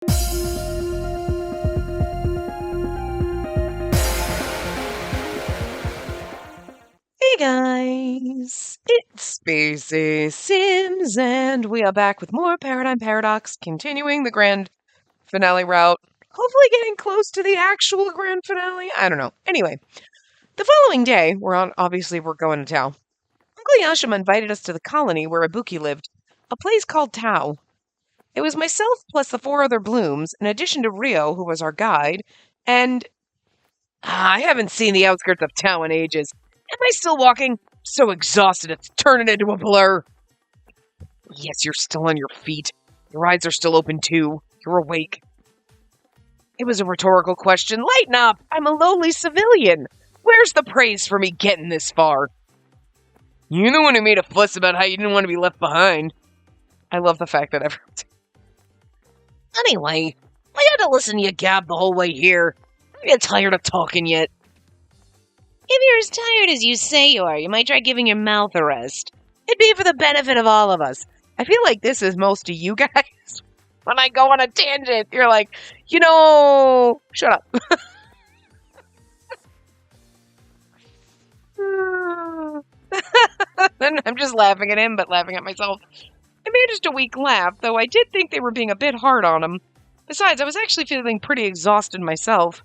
Hey guys, it's Spacey Sims, and we are back with more Paradigm Paradox, continuing the grand finale route. Hopefully getting close to the actual grand finale. I don't know. Anyway, the following day, obviously we're going to Tao. Uncle Yashima invited us to the colony where Ibuki lived, a place called Tao. It was myself plus the 4 other Blooms, in addition to Rio, who was our guide, and I haven't seen the outskirts of Tao in ages. Am I still walking? So exhausted it's turning into a blur. Yes, you're still on your feet. Your eyes are still open too. You're awake. It was a rhetorical question. Lighten up! I'm a lowly civilian. Where's the praise for me getting this far? You're the one who made a fuss about how you didn't want to be left behind. I love the fact that everyone's... Anyway, I had to listen to you gab the whole way here. I'm getting tired of talking yet. If you're as tired as you say you are, you might try giving your mouth a rest. It'd be for the benefit of all of us. I feel like this is most of you guys. When I go on a tangent, you're like, shut up. Then I'm just laughing at him, but laughing at myself. I managed a weak laugh, though I did think they were being a bit hard on him. Besides, I was actually feeling pretty exhausted myself.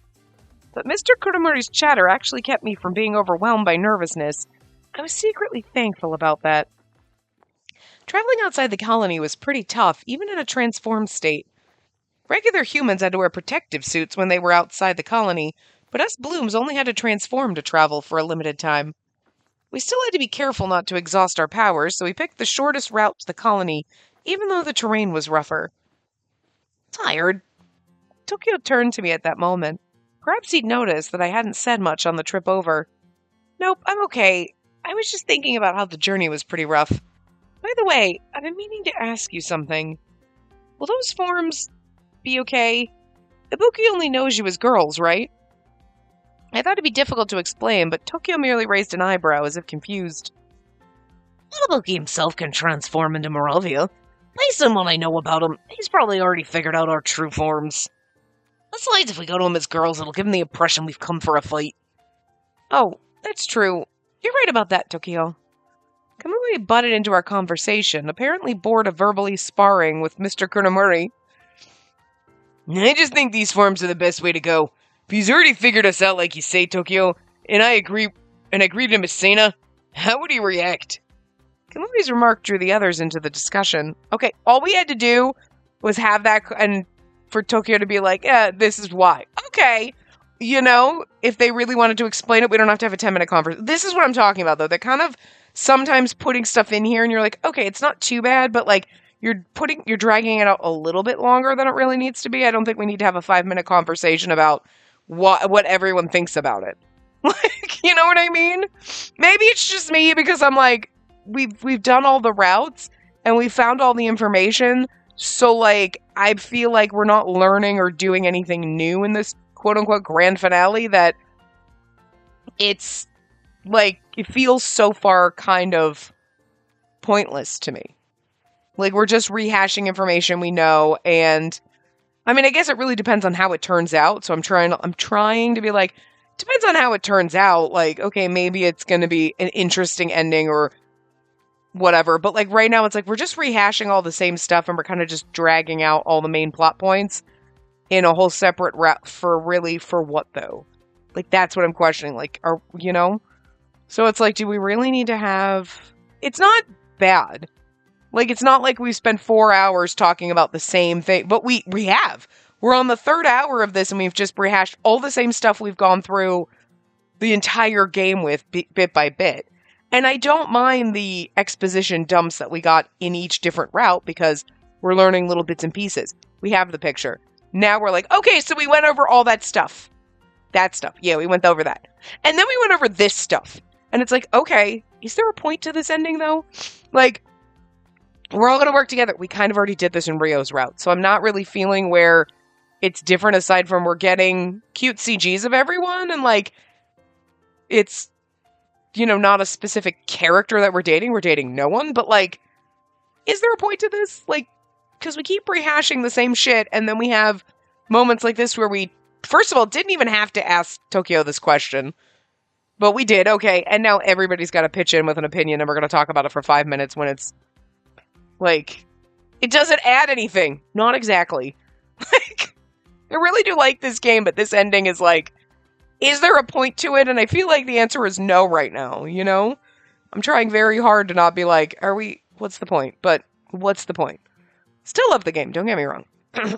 But Mr. Kuromori's chatter actually kept me from being overwhelmed by nervousness. I was secretly thankful about that. Traveling outside the colony was pretty tough, even in a transformed state. Regular humans had to wear protective suits when they were outside the colony, but us Blooms only had to transform to travel for a limited time. We still had to be careful not to exhaust our powers, so we picked the shortest route to the colony, even though the terrain was rougher. Tired? Tokyo turned to me at that moment. Perhaps he'd noticed that I hadn't said much on the trip over. Nope, I'm okay. I was just thinking about how the journey was pretty rough. By the way, I've been meaning to ask you something. Will those forms be okay? Ibuki only knows you as girls, right? I thought it'd be difficult to explain, but Tokyo merely raised an eyebrow as if confused. Ibuki himself can transform into Moravia. Based on what I know about him, he's probably already figured out our true forms. Besides, if we go to him as girls, it'll give him the impression we've come for a fight. Oh, that's true. You're right about that, Tokyo. Kamui butted into our conversation, apparently bored of verbally sparring with Mr. Kuromori. I just think these forms are the best way to go. If he's already figured us out like you say, Tokyo, and I agreed to Miss Sena, how would he react? Kamui's remark drew the others into the discussion. Okay, all we had to do was have that, and for Tokyo to be like, yeah, this is why. Okay, if they really wanted to explain it, we don't have to have a 10-minute conversation. This is what I'm talking about, though. They're kind of sometimes putting stuff in here, and you're like, okay, it's not too bad, but like, you're dragging it out a little bit longer than it really needs to be. I don't think we need to have a 5-minute conversation about what everyone thinks about it. Like, you know what I mean? Maybe it's just me because I'm like, we've done all the routes and we found all the information. So like, I feel like we're not learning or doing anything new in this quote unquote grand finale, that it's like, it feels so far kind of pointless to me. Like, we're just rehashing information we know, and I mean, I guess it really depends on how it turns out. So I'm trying to be like, depends on how it turns out. Like, okay, maybe it's going to be an interesting ending or whatever. But like right now, it's like we're just rehashing all the same stuff, and we're kind of just dragging out all the main plot points in a whole separate route for what though? Like, that's what I'm questioning. Like, So it's like, do we really need to have? It's not bad. Like, it's not like we've spent 4 hours talking about the same thing, but we have. We're on the 3rd hour of this, and we've just rehashed all the same stuff we've gone through the entire game with, bit by bit. And I don't mind the exposition dumps that we got in each different route, because we're learning little bits and pieces. We have the picture. Now we're like, okay, so we went over all that stuff. That stuff. Yeah, we went over that. And then we went over this stuff. And it's like, okay, is there a point to this ending, though? Like, we're all going to work together. We kind of already did this in Rio's route, so I'm not really feeling where it's different, aside from we're getting cute CGs of everyone, and like, it's, not a specific character that we're dating no one, but like, is there a point to this? Like, because we keep rehashing the same shit, and then we have moments like this where we, first of all, didn't even have to ask Tokyo this question. But we did, okay, and now everybody's got to pitch in with an opinion, and we're going to talk about it for 5 minutes when it's, like, it doesn't add anything. Not exactly. Like, I really do like this game, but this ending is like, is there a point to it? And I feel like the answer is no right now, you know? I'm trying very hard to not be like, what's the point? But what's the point? Still love the game, don't get me wrong.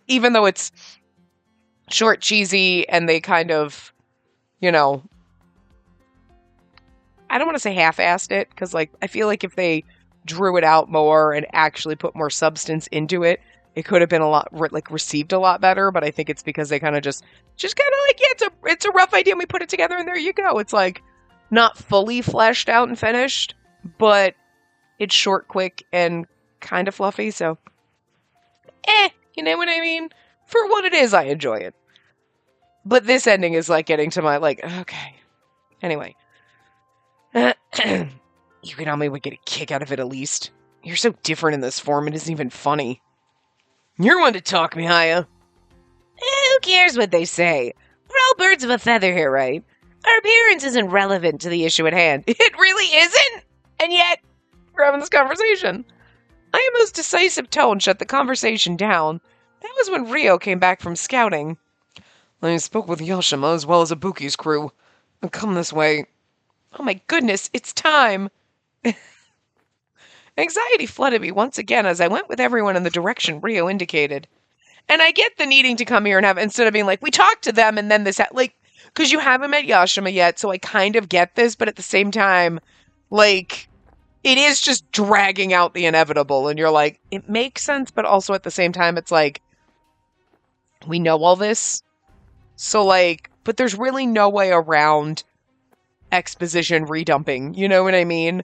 Even though it's short, cheesy, and they kind of, you know, I don't want to say half-assed it, because, like, I feel like if they drew it out more and actually put more substance into it, it could have been a lot, like, received a lot better, but I think it's because they kind of just kind of like, yeah, it's a rough idea, and we put it together, and there you go. It's, like, not fully fleshed out and finished, but it's short, quick, and kind of fluffy, so, you know what I mean? For what it is, I enjoy it. But this ending is, like, getting to my, like, okay. Anyway. Yukonami would get a kick out of it at least. You're so different in this form, it isn't even funny. You're one to talk, Mihaya. Who cares what they say? We're all birds of a feather here, right? Our appearance isn't relevant to the issue at hand. It really isn't? And yet, we're having this conversation. Ayamo's decisive tone shut the conversation down. That was when Ryo came back from scouting. I spoke with Yashima as well as Ibuki's crew. Come this way. Oh my goodness, it's time! Anxiety flooded me once again as I went with everyone in the direction Ryo indicated. And I get the needing to come here and have, instead of being like, we talked to them and then this, like, because you haven't met Yashima yet, so I kind of get this, but at the same time, like, it is just dragging out the inevitable, and you're like, it makes sense, but also at the same time, it's like, we know all this, so, like, but there's really no way around exposition redumping, you know what I mean?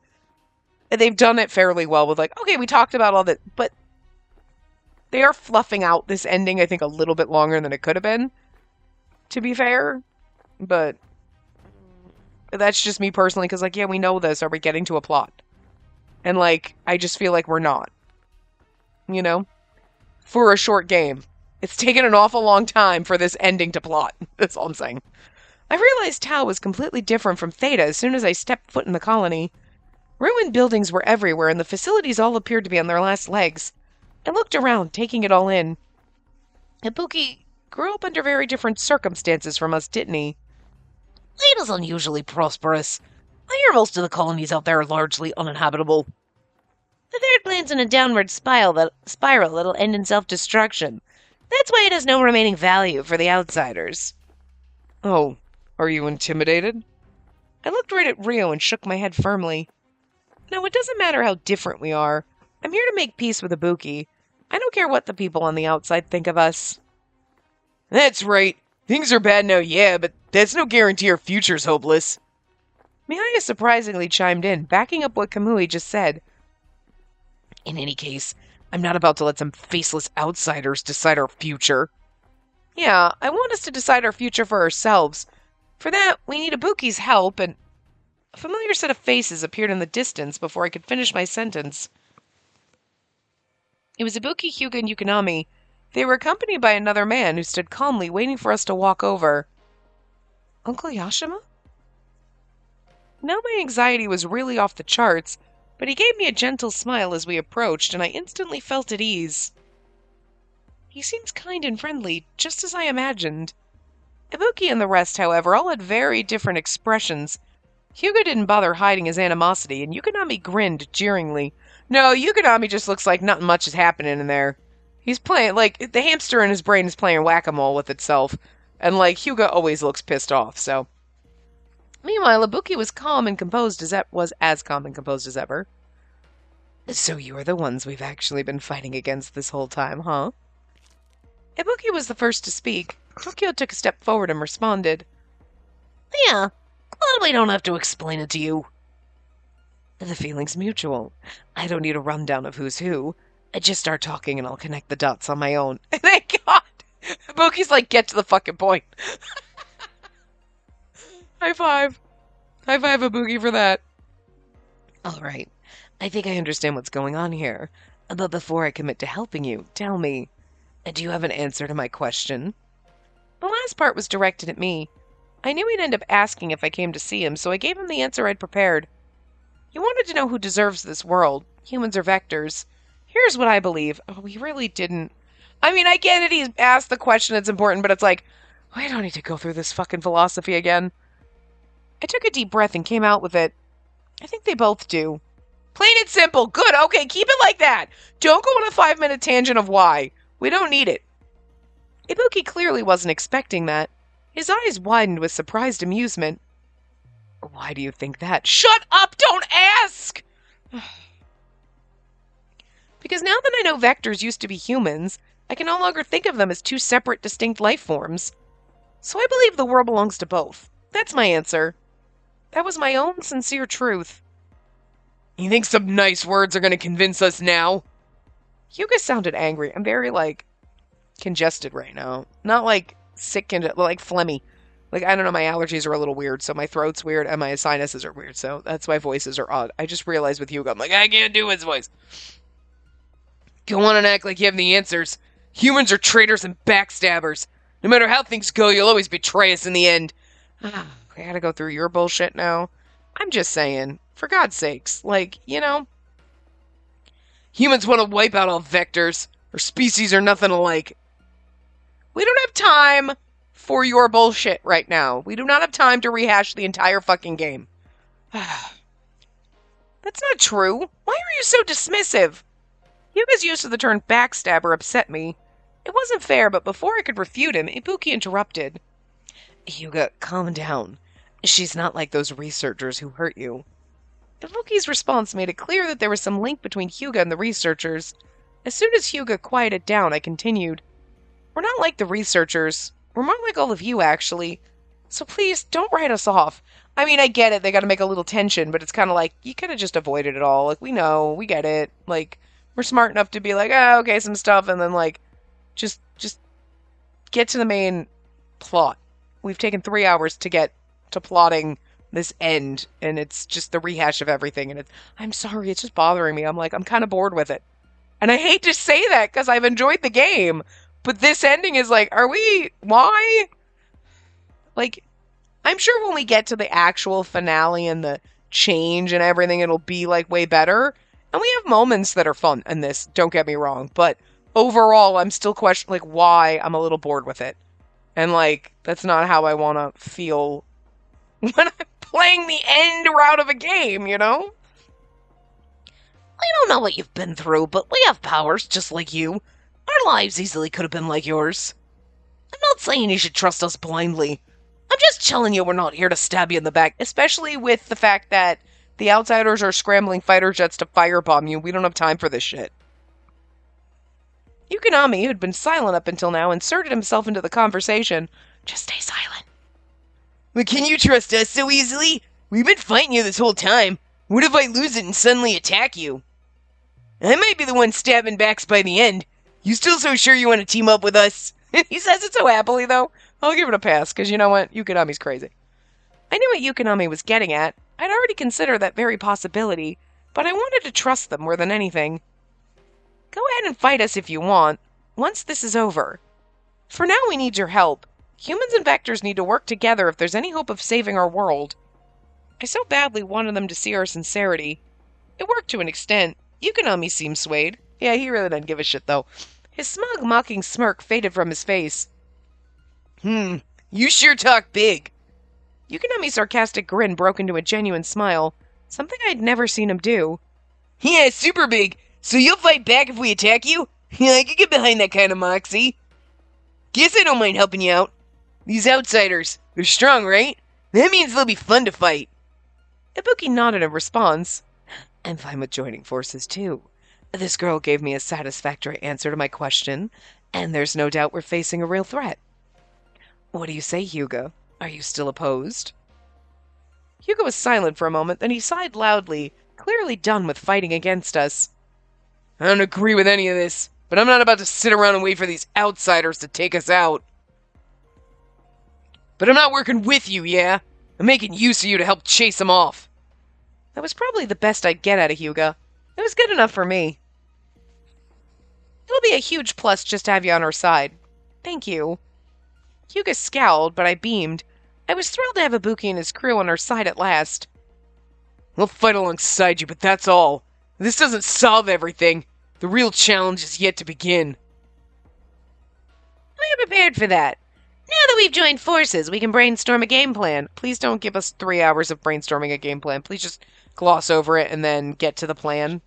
They've done it fairly well with, like, okay, we talked about all that, but they are fluffing out this ending, I think, a little bit longer than it could have been, to be fair, but that's just me personally, because, like, yeah, we know this, are we getting to a plot? And, like, I just feel like we're not, you know? For a short game. It's taken an awful long time for this ending to plot, that's all I'm saying. I realized Tau was completely different from Theta as soon as I stepped foot in the colony. Ruined buildings were everywhere, and the facilities all appeared to be on their last legs. I looked around, taking it all in. Ibuki grew up under very different circumstances from us, didn't he? Theta's unusually prosperous. I hear most of the colonies out there are largely uninhabitable. The third planet's in a downward spiral that'll end in self-destruction. That's why it has no remaining value for the outsiders. Oh. Are you intimidated? I looked right at Ryo and shook my head firmly. No, it doesn't matter how different we are. I'm here to make peace with Ibuki. I don't care what the people on the outside think of us. That's right. Things are bad now, yeah, but that's no guarantee our future's hopeless. Mihaya surprisingly chimed in, backing up what Kamui just said. In any case, I'm not about to let some faceless outsiders decide our future. Yeah, I want us to decide our future for ourselves. For that, we need Ibuki's help, and a familiar set of faces appeared in the distance before I could finish my sentence. It was Ibuki, Hyuga, and Yukonami. They were accompanied by another man who stood calmly waiting for us to walk over. Uncle Yashima? Now my anxiety was really off the charts, but he gave me a gentle smile as we approached, and I instantly felt at ease. He seems kind and friendly, just as I imagined. Ibuki and the rest, however, all had very different expressions. Hyuga didn't bother hiding his animosity, and Yukonami grinned jeeringly. No, Yukonami just looks like nothing much is happening in there. He's playing, like, the hamster in his brain is playing whack-a-mole with itself, and, like, Hyuga always looks pissed off, so. Meanwhile, Ibuki was calm and composed as calm and composed as ever. So you are the ones we've actually been fighting against this whole time, huh? Ibuki was the first to speak. Tokyo took a step forward and responded. Yeah, glad we don't have to explain it to you. The feeling's mutual. I don't need a rundown of who's who. I just start talking and I'll connect the dots on my own. Thank God! Ibuki's like, get to the fucking point. High five. High five, Ibuki, for that. All right. I think I understand what's going on here. But before I commit to helping you, tell me, do you have an answer to my question? The last part was directed at me. I knew he'd end up asking if I came to see him, so I gave him the answer I'd prepared. He wanted to know who deserves this world, humans or vectors. Here's what I believe. Oh, he really didn't. I mean, I get it, he's asked the question, it's important, but it's like, I don't need to go through this fucking philosophy again. I took a deep breath and came out with it. I think they both do. Plain and simple. Good. Okay, keep it like that. Don't go on a 5-minute tangent of why. We don't need it. Ibuki clearly wasn't expecting that. His eyes widened with surprised amusement. Why do you think that? Shut up! Don't ask! Because now that I know vectors used to be humans, I can no longer think of them as two separate, distinct life forms. So I believe the world belongs to both. That's my answer. That was my own sincere truth. You think some nice words are going to convince us now? Hyuga sounded angry. I'm very, congested right now. Not, sick and, phlegmy. I don't know, my allergies are a little weird, so my throat's weird and my sinuses are weird, so that's why voices are odd. I just realized with Hyuga, I'm like, I can't do his voice. Go on and act like you have the answers. Humans are traitors and backstabbers. No matter how things go, you'll always betray us in the end. I gotta go through your bullshit now. I'm just saying, for God's sakes, humans want to wipe out all vectors. Our species are nothing alike. We don't have time for your bullshit right now. We do not have time to rehash the entire fucking game. That's not true. Why are you so dismissive? Hyuga's use of the term backstabber upset me. It wasn't fair, but before I could refute him, Ibuki interrupted. Hyuga, calm down. She's not like those researchers who hurt you. Ibuki's response made it clear that there was some link between Hyuga and the researchers. As soon as Hyuga quieted down, I continued. We're not like the researchers. We're more like all of you, actually. So please, don't write us off. I mean, I get it, they gotta make a little tension, but it's kind of like, you could have just avoided it all. We know, we get it. We're smart enough to be like, oh, okay, some stuff, and then, just get to the main plot. We've taken 3 hours to get to plotting this end, and it's just the rehash of everything, and I'm sorry, it's just bothering me. I'm kind of bored with it. And I hate to say that, because I've enjoyed the game, but this ending is why? I'm sure when we get to the actual finale and the change and everything, it'll be, way better. And we have moments that are fun in this, don't get me wrong, but overall, I'm still questioning, why I'm a little bored with it. And, that's not how I want to feel when I'm playing the end route of a game, you know? I don't know what you've been through, but we have powers just like you. Our lives easily could have been like yours. I'm not saying you should trust us blindly. I'm just telling you we're not here to stab you in the back. Especially with the fact that the outsiders are scrambling fighter jets to firebomb you. We don't have time for this shit. Yukonami, who had been silent up until now, inserted himself into the conversation. Just stay silent. But can you trust us so easily? We've been fighting you this whole time. What if I lose it and suddenly attack you? I might be the one stabbing backs by the end. You still so sure you want to team up with us? He says it so happily, though. I'll give it a pass, because you know what? Yukonami's crazy. I knew what Yukonami was getting at. I'd already considered that very possibility, but I wanted to trust them more than anything. Go ahead and fight us if you want, once this is over. For now, we need your help. Humans and vectors need to work together if there's any hope of saving our world. I so badly wanted them to see our sincerity. It worked to an extent. Yukonami seemed swayed. Yeah, he really didn't give a shit, though. His smug, mocking smirk faded from his face. You sure talk big. Yukonami's sarcastic grin broke into a genuine smile, something I'd never seen him do. Yeah, super big. So you'll fight back if we attack you? Yeah, I could get behind that kind of moxie. Guess I don't mind helping you out. These outsiders, they're strong, right? That means they'll be fun to fight. Ibuki nodded in response. I'm fine with joining forces, too. This girl gave me a satisfactory answer to my question, and there's no doubt we're facing a real threat. What do you say, Hyuga? Are you still opposed? Hyuga was silent for a moment, then he sighed loudly, clearly done with fighting against us. I don't agree with any of this, but I'm not about to sit around and wait for these outsiders to take us out. But I'm not working with you, yeah? I'm making use of you to help chase them off. That was probably the best I'd get out of Hyuga. It was good enough for me. It'll be a huge plus just to have you on our side. Thank you. Hyuga scowled, but I beamed. I was thrilled to have Ibuki and his crew on our side at last. We'll fight alongside you, but that's all. This doesn't solve everything. The real challenge is yet to begin. We are prepared for that. Now that we've joined forces, we can brainstorm a game plan. Please don't give us 3 hours of brainstorming a game plan. Please just gloss over it and then get to the plan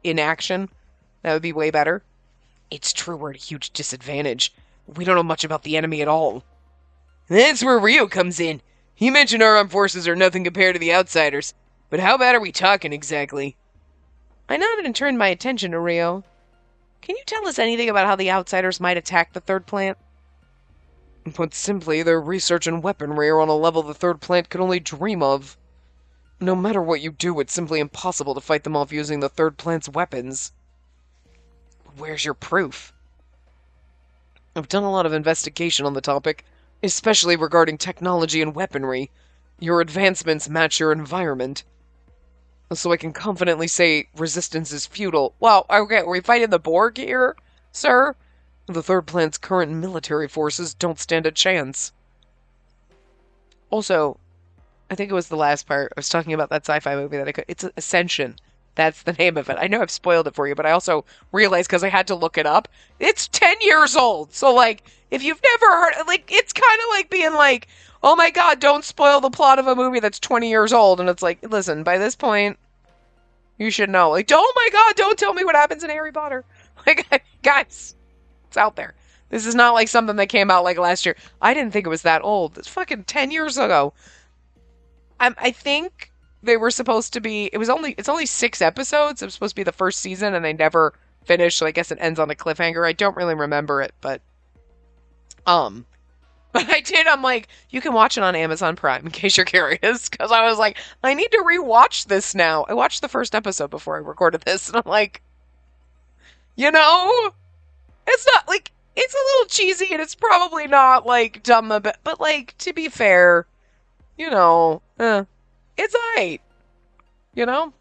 in action. That would be way better. It's true we're at a huge disadvantage. We don't know much about the enemy at all. That's where Ryo comes in. He mentioned our armed forces are nothing compared to the outsiders. But how bad are we talking exactly? I nodded and turned my attention to Ryo. Can you tell us anything about how the outsiders might attack the third plant? Put simply, their research and weaponry are on a level the third plant could only dream of. No matter what you do, it's simply impossible to fight them off using the third plant's weapons. Where's your proof? I've done a lot of investigation on the topic, especially regarding technology and weaponry. Your advancements match your environment. So I can confidently say resistance is futile. Wow, okay, are we fighting the Borg here, sir? The third plant's current military forces don't stand a chance. Also, I think it was the last part. I was talking about that sci-fi movie that it's Ascension. That's the name of it. I know I've spoiled it for you, but I also realized because I had to look it up. It's 10 years old. So, like, if you've never heard, like, it's kind of like being like, oh my god, don't spoil the plot of a movie that's 20 years old. And it's like, listen, by this point, you should know. Like, oh my god, don't tell me what happens in Harry Potter. Like, guys, it's out there. This is not like something that came out like last year. I didn't think it was that old. It's fucking 10 years ago. I think they were supposed to be, it's only 6 episodes. It was supposed to be the first season and they never finished, so I guess it ends on a cliffhanger. I don't really remember it, but I did, I'm like, you can watch it on Amazon Prime in case you're curious, because I was like, I need to rewatch this now. I watched the first episode before I recorded this, and I'm like, you know, it's not, like, it's a little cheesy, and it's probably not, like, dumb, but like, to be fair, you know, it's alright, you know?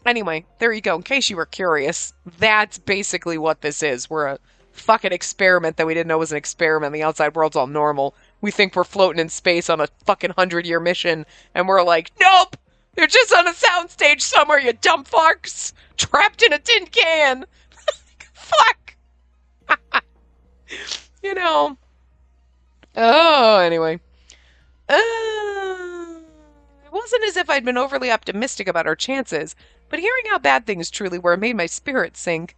Anyway, there you go. In case you were curious, that's basically what this is. We're a fucking experiment that we didn't know was an experiment. The outside world's all normal. We think we're floating in space on a fucking 100-year mission, and we're like, nope! They're just on a soundstage somewhere, you dumb fucks! Trapped in a tin can! Fuck! You know. Oh, anyway. It wasn't as if I'd been overly optimistic about our chances, but hearing how bad things truly were made my spirit sink.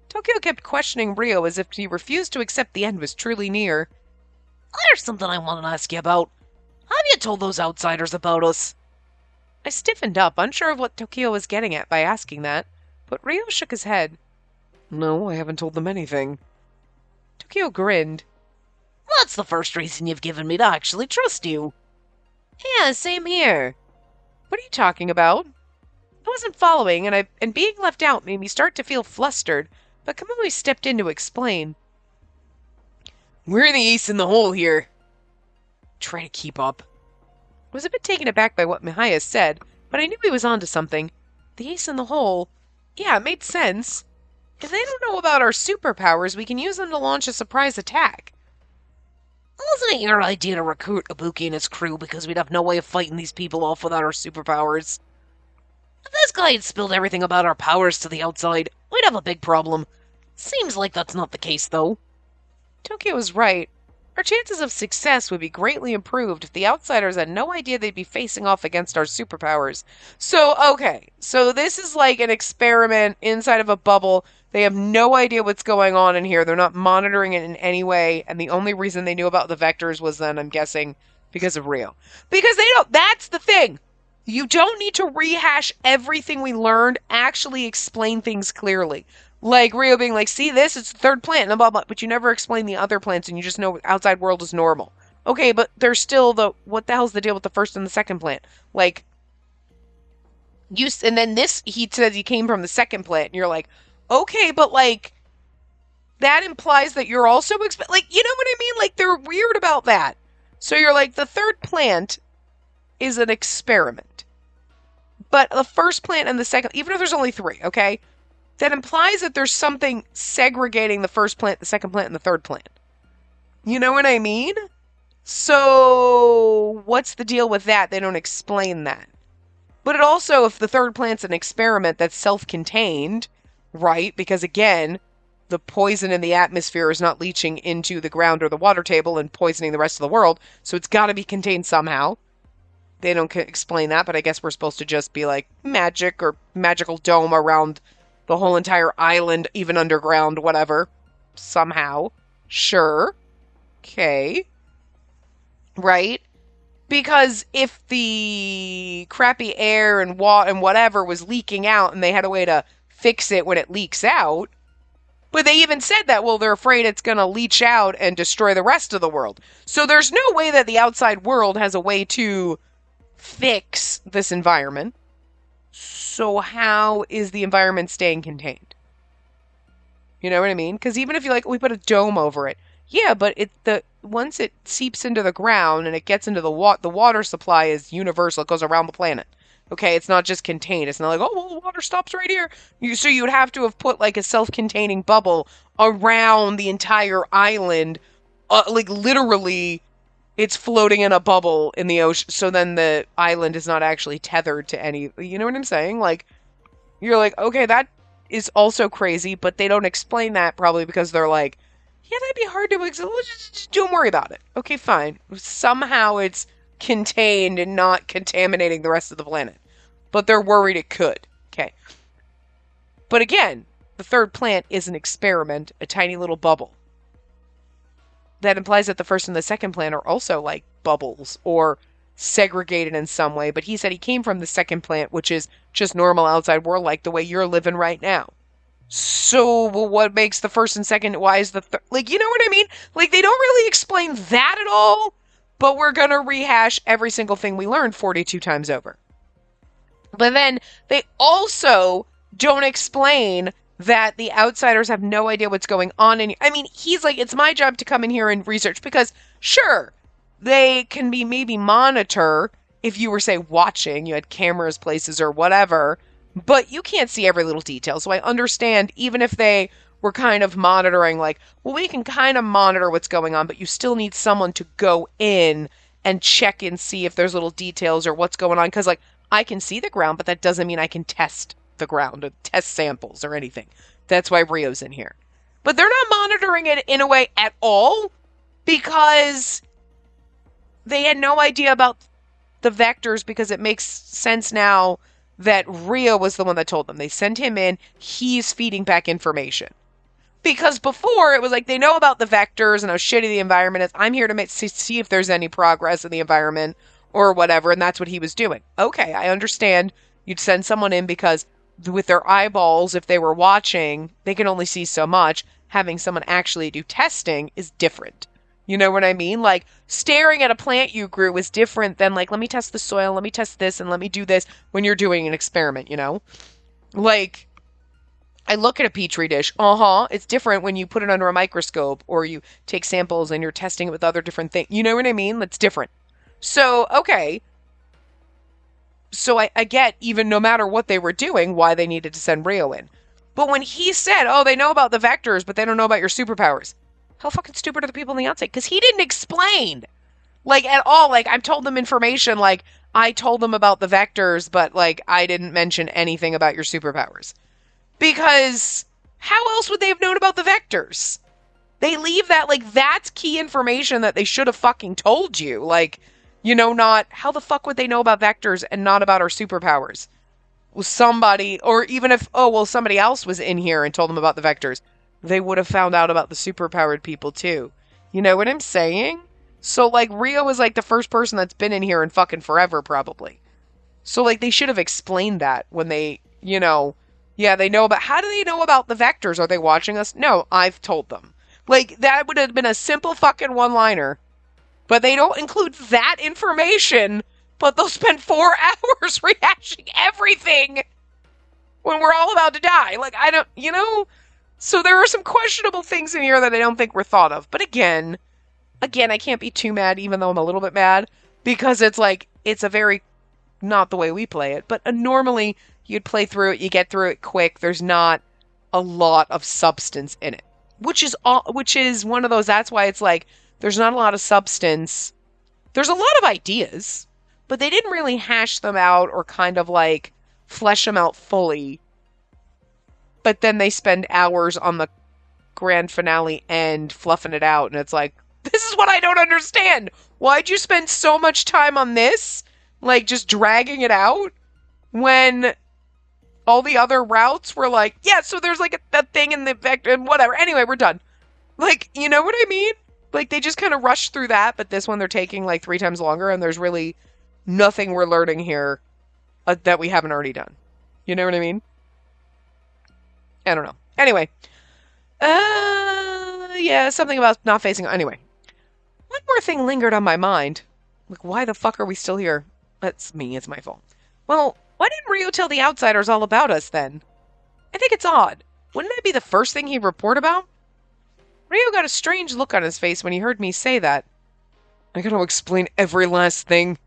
Tokyo kept questioning Ryo as if he refused to accept the end was truly near. There's something I want to ask you about. Have you told those outsiders about us? I stiffened up, unsure of what Tokyo was getting at by asking that, but Ryo shook his head. No, I haven't told them anything. Tokyo grinned. That's the first reason you've given me to actually trust you. Yeah, same here. What are you talking about? I wasn't following, and being left out made me start to feel flustered, but Kamui stepped in to explain. We're the ace in the hole here. Try to keep up. I was a bit taken aback by what Mihaya said, but I knew he was onto something. The ace in the hole? Yeah, it made sense. If they don't know about our superpowers, we can use them to launch a surprise attack. Wasn't it your idea to recruit Ibuki and his crew because we'd have no way of fighting these people off without our superpowers? If this guy had spilled everything about our powers to the outside, we'd have a big problem. Seems like that's not the case, though. Tokyo was right. Our chances of success would be greatly improved if the outsiders had no idea they'd be facing off against our superpowers. So, okay. So this is like an experiment inside of a bubble. They have no idea what's going on in here. They're not monitoring it in any way. And the only reason they knew about the vectors was then, I'm guessing, because of Ryo. Because they don't. That's the thing. You don't need to rehash everything we learned. Actually explain things clearly. Like Ryo being like, see this? It's the third plant. Blah, blah, blah. But you never explain the other plants and you just know outside world is normal. Okay, but there's still what the hell's the deal with the first and the second plant? Like, and then this, he says he came from the second plant. And you're like, okay, but like, that implies that you're also, like, you know what I mean? Like, they're weird about that. So you're like, the third plant is an experiment. But the first plant and the second, even if there's only 3, okay? that implies that there's something segregating the first plant, the second plant, and the third plant. You know what I mean? So what's the deal with that? They don't explain that. But it also, if the third plant's an experiment that's self-contained, right? Because again, the poison in the atmosphere is not leaching into the ground or the water table and poisoning the rest of the world, so it's got to be contained somehow. They don't explain that, but I guess we're supposed to just be like magic or magical dome around the whole entire island, even underground, whatever. Somehow. Sure. Okay. Right? Because if the crappy air and whatever was leaking out and they had a way to fix it when it leaks out, but they even said that, well, they're afraid it's going to leach out and destroy the rest of the world. So there's no way that the outside world has a way to fix this environment. So how is the environment staying contained? You know what I mean? Because even if you we put a dome over it, yeah, but once it seeps into the ground and it gets into the water supply is universal. It goes around the planet. Okay, it's not just contained. It's not like, oh, well, the water stops right here. So you would have to have put a self-containing bubble around the entire island. Literally, it's floating in a bubble in the ocean. So then the island is not actually tethered to any, you know what I'm saying? You're like, okay, that is also crazy, but they don't explain that probably because they're like, yeah, that'd be hard to explain. Just don't worry about it. Okay, fine. Somehow it's contained and not contaminating the rest of the planet. But they're worried it could. Okay. But again, the third plant is an experiment, a tiny little bubble. That implies that the first and the second plant are also like bubbles or segregated in some way. But he said he came from the second plant, which is just normal outside world, like the way you're living right now. So what makes the first and second, why is the third, you know what I mean? They don't really explain that at all, but we're going to rehash every single thing we learned 42 times over. But then they also don't explain that the outsiders have no idea what's going on. He's like, it's my job to come in here and research because sure, they can be maybe monitor if you were, say, watching, you had cameras places or whatever, but you can't see every little detail. So I understand even if they were kind of monitoring, we can kind of monitor what's going on, but you still need someone to go in and check and see if there's little details or what's going on. Because, I can see the ground, but that doesn't mean I can test the ground or test samples or anything. That's why Rio's in here. But they're not monitoring it in a way at all because they had no idea about the vectors, because it makes sense now that Rio was the one that told them. They sent him in. He's feeding back information. Because before, it was they know about the vectors and how shitty the environment is. I'm here to see if there's any progress in the environment or whatever, and that's what he was doing. Okay, I understand you'd send someone in because with their eyeballs, if they were watching, they can only see so much. Having someone actually do testing is different. You know what I mean? Staring at a plant you grew is different than let me test the soil, let me test this, and let me do this when you're doing an experiment, you know? I look at a petri dish. It's different when you put it under a microscope or you take samples and you're testing it with other different things. You know what I mean? That's different. So, okay. So I get, even no matter what they were doing, why they needed to send Rio in. But when he said, oh, they know about the vectors, but they don't know about your superpowers. How fucking stupid are the people on the outside? Because he didn't explain, at all. I've told them information, I told them about the vectors, but, I didn't mention anything about your superpowers. Because how else would they have known about the vectors? They leave that, that's key information that they should have fucking told you. Not, how the fuck would they know about vectors and not about our superpowers? Was somebody, or even if, somebody else was in here and told them about the vectors, they would have found out about the superpowered people too. You know what I'm saying? So, Rio is, the first person that's been in here in fucking forever, probably. So, they should have explained that when they, yeah, they know about, how do they know about the vectors? Are they watching us? No, I've told them. That would have been a simple fucking one-liner. But they don't include that information, but they'll spend 4 hours rehashing everything when we're all about to die. I don't, So there are some questionable things in here that I don't think were thought of. But again, I can't be too mad, even though I'm a little bit mad, because it's it's a very, not the way we play it, but normally you'd play through it, you get through it quick, there's not a lot of substance in it, which is one of those, that's why it's like, there's not a lot of substance. There's a lot of ideas, but they didn't really hash them out or kind of like flesh them out fully. But then they spend hours on the grand finale end fluffing it out, and it's like, this is what I don't understand. Why'd you spend so much time on this? Like, just dragging it out? When all the other routes were like, yeah, so there's like a thing in the vector and whatever. Anyway, we're done. Like, you know what I mean? Like, they just kind of rushed through that, but this one they're taking like 3 times longer, and there's really nothing we're learning here that we haven't already done. You know what I mean? I don't know. Anyway. Yeah, something about not facing... Anyway. One more thing lingered on my mind. Like, why the fuck are we still here? That's me. It's my fault. Well, why didn't Ryo tell the outsiders all about us then? I think it's odd. Wouldn't that be the first thing he'd report about? Ryo got a strange look on his face when he heard me say that. I gotta explain every last thing.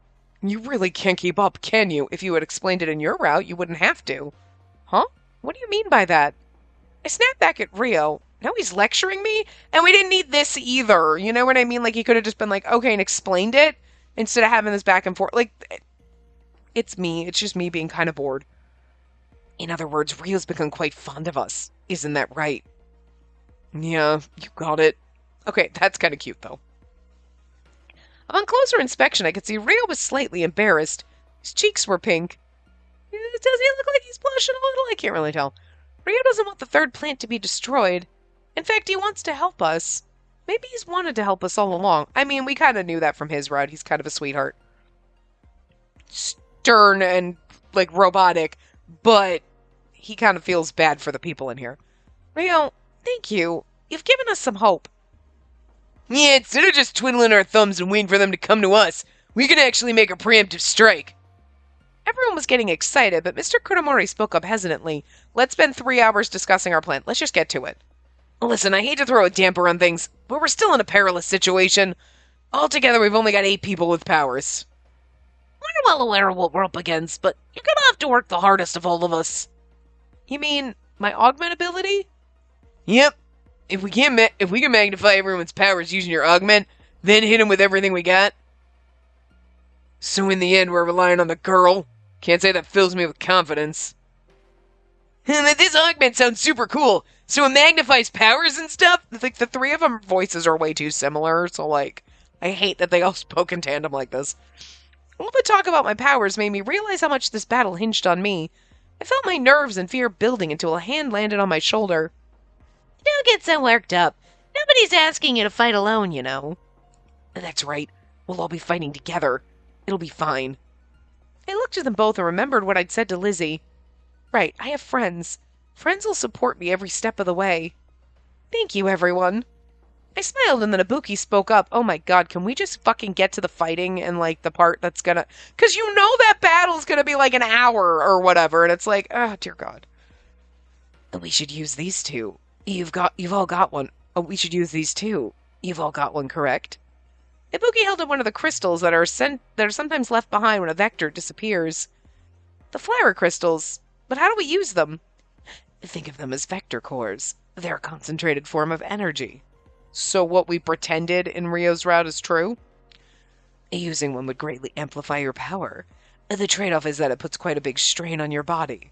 You really can't keep up, can you? If you had explained it in your route, you wouldn't have to. Huh? What do you mean by that? I snapped back at Ryo. Now he's lecturing me? And we didn't need this either. You know what I mean? Like, he could have just been like, okay, and explained it, instead of having this back and forth. Like, it's me. It's just me being kind of bored. In other words, Ryo's become quite fond of us. Isn't that right? Yeah, you got it. Okay, that's kind of cute, though. Upon closer inspection, I could see Ryo was slightly embarrassed. His cheeks were pink. Does he look like he's blushing a little? I can't really tell. Ryo doesn't want the third plant to be destroyed. In fact, he wants to help us. Maybe he's wanted to help us all along. I mean, we kind of knew that from his route. He's kind of a sweetheart. Stern and, like, robotic, but he kind of feels bad for the people in here. Ryo, thank you. You've given us some hope. Yeah, instead of just twiddling our thumbs and waiting for them to come to us, we can actually make a preemptive strike. Everyone was getting excited, but Mr. Kunomori spoke up hesitantly. Let's spend 3 hours discussing our plan. Let's just get to it. Listen, I hate to throw a damper on things, but we're still in a perilous situation. Altogether, we've only got 8 people with powers. We're well aware of what we're up against, but you're gonna have to work the hardest of all of us. You mean my augment ability? Yep. If we can magnify everyone's powers using your augment, then hit them with everything we got. So in the end, we're relying on the girl. Can't say that fills me with confidence. This augment sounds super cool. So it magnifies powers and stuff? Like, the 3 of them voices are way too similar, so, like, I hate that they all spoke in tandem like this. All the talk about my powers made me realize how much this battle hinged on me. I felt my nerves and fear building until a hand landed on my shoulder. Don't get so worked up. Nobody's asking you to fight alone, you know. That's right. We'll all be fighting together. It'll be fine. I looked at them both and remembered what I'd said to Lizzie. Right, I have friends. Friends will support me every step of the way. Thank you, everyone. I smiled and then Ibuki spoke up. Oh my god, can we just fucking get to the fighting and, like, the part that's gonna... Because you know that battle's gonna be, like, an hour or whatever, and it's like, oh, dear god. We should use these two. You've all got one. Oh, we should use these too. You've all got one, correct? Ibuki held up one of the crystals that are sometimes left behind when a vector disappears. The flower crystals. But how do we use them? Think of them as vector cores. They're a concentrated form of energy. So what we pretended in Ryo's route is true? Using one would greatly amplify your power. The trade-off is that it puts quite a big strain on your body.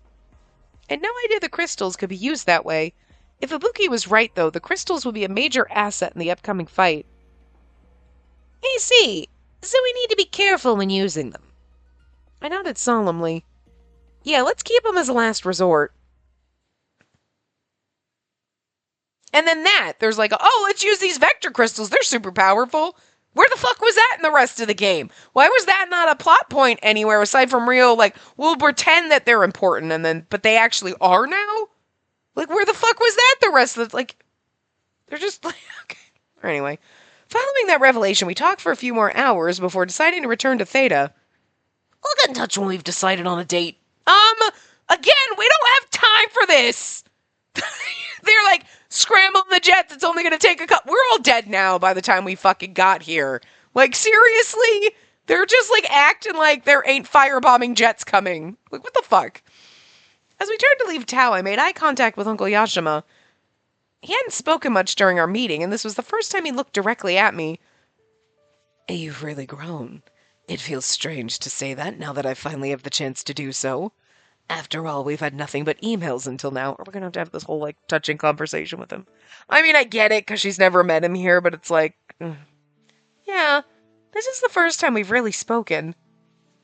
I had no idea the crystals could be used that way. If Ibuki was right, though, the crystals would be a major asset in the upcoming fight. I see. So we need to be careful when using them. I nodded solemnly. Yeah, let's keep them as a last resort. And then there's like, oh, let's use these vector crystals. They're super powerful. Where the fuck was that in the rest of the game? Why was that not a plot point anywhere aside from Ryo, like, we'll pretend that they're important, but they actually are now? Like, where the fuck was that the rest of the, like, they're just, like, okay. Anyway, following that revelation, we talked for a few more hours before deciding to return to Theta. We'll get in touch when we've decided on a date. Again, we don't have time for this! They're like, scrambling the jets, it's only gonna take a couple. We're all dead now by the time we fucking got here. Like, seriously? They're just, like, acting like there ain't firebombing jets coming. Like, what the fuck? As we turned to leave Tao, I made eye contact with Uncle Yashima. He hadn't spoken much during our meeting, and this was the first time he looked directly at me. You've really grown. It feels strange to say that now that I finally have the chance to do so. After all, we've had nothing but emails until now. We're gonna have this whole, touching conversation with him. I mean, I get it, because she's never met him here, but it's like... Yeah, this is the first time we've really spoken.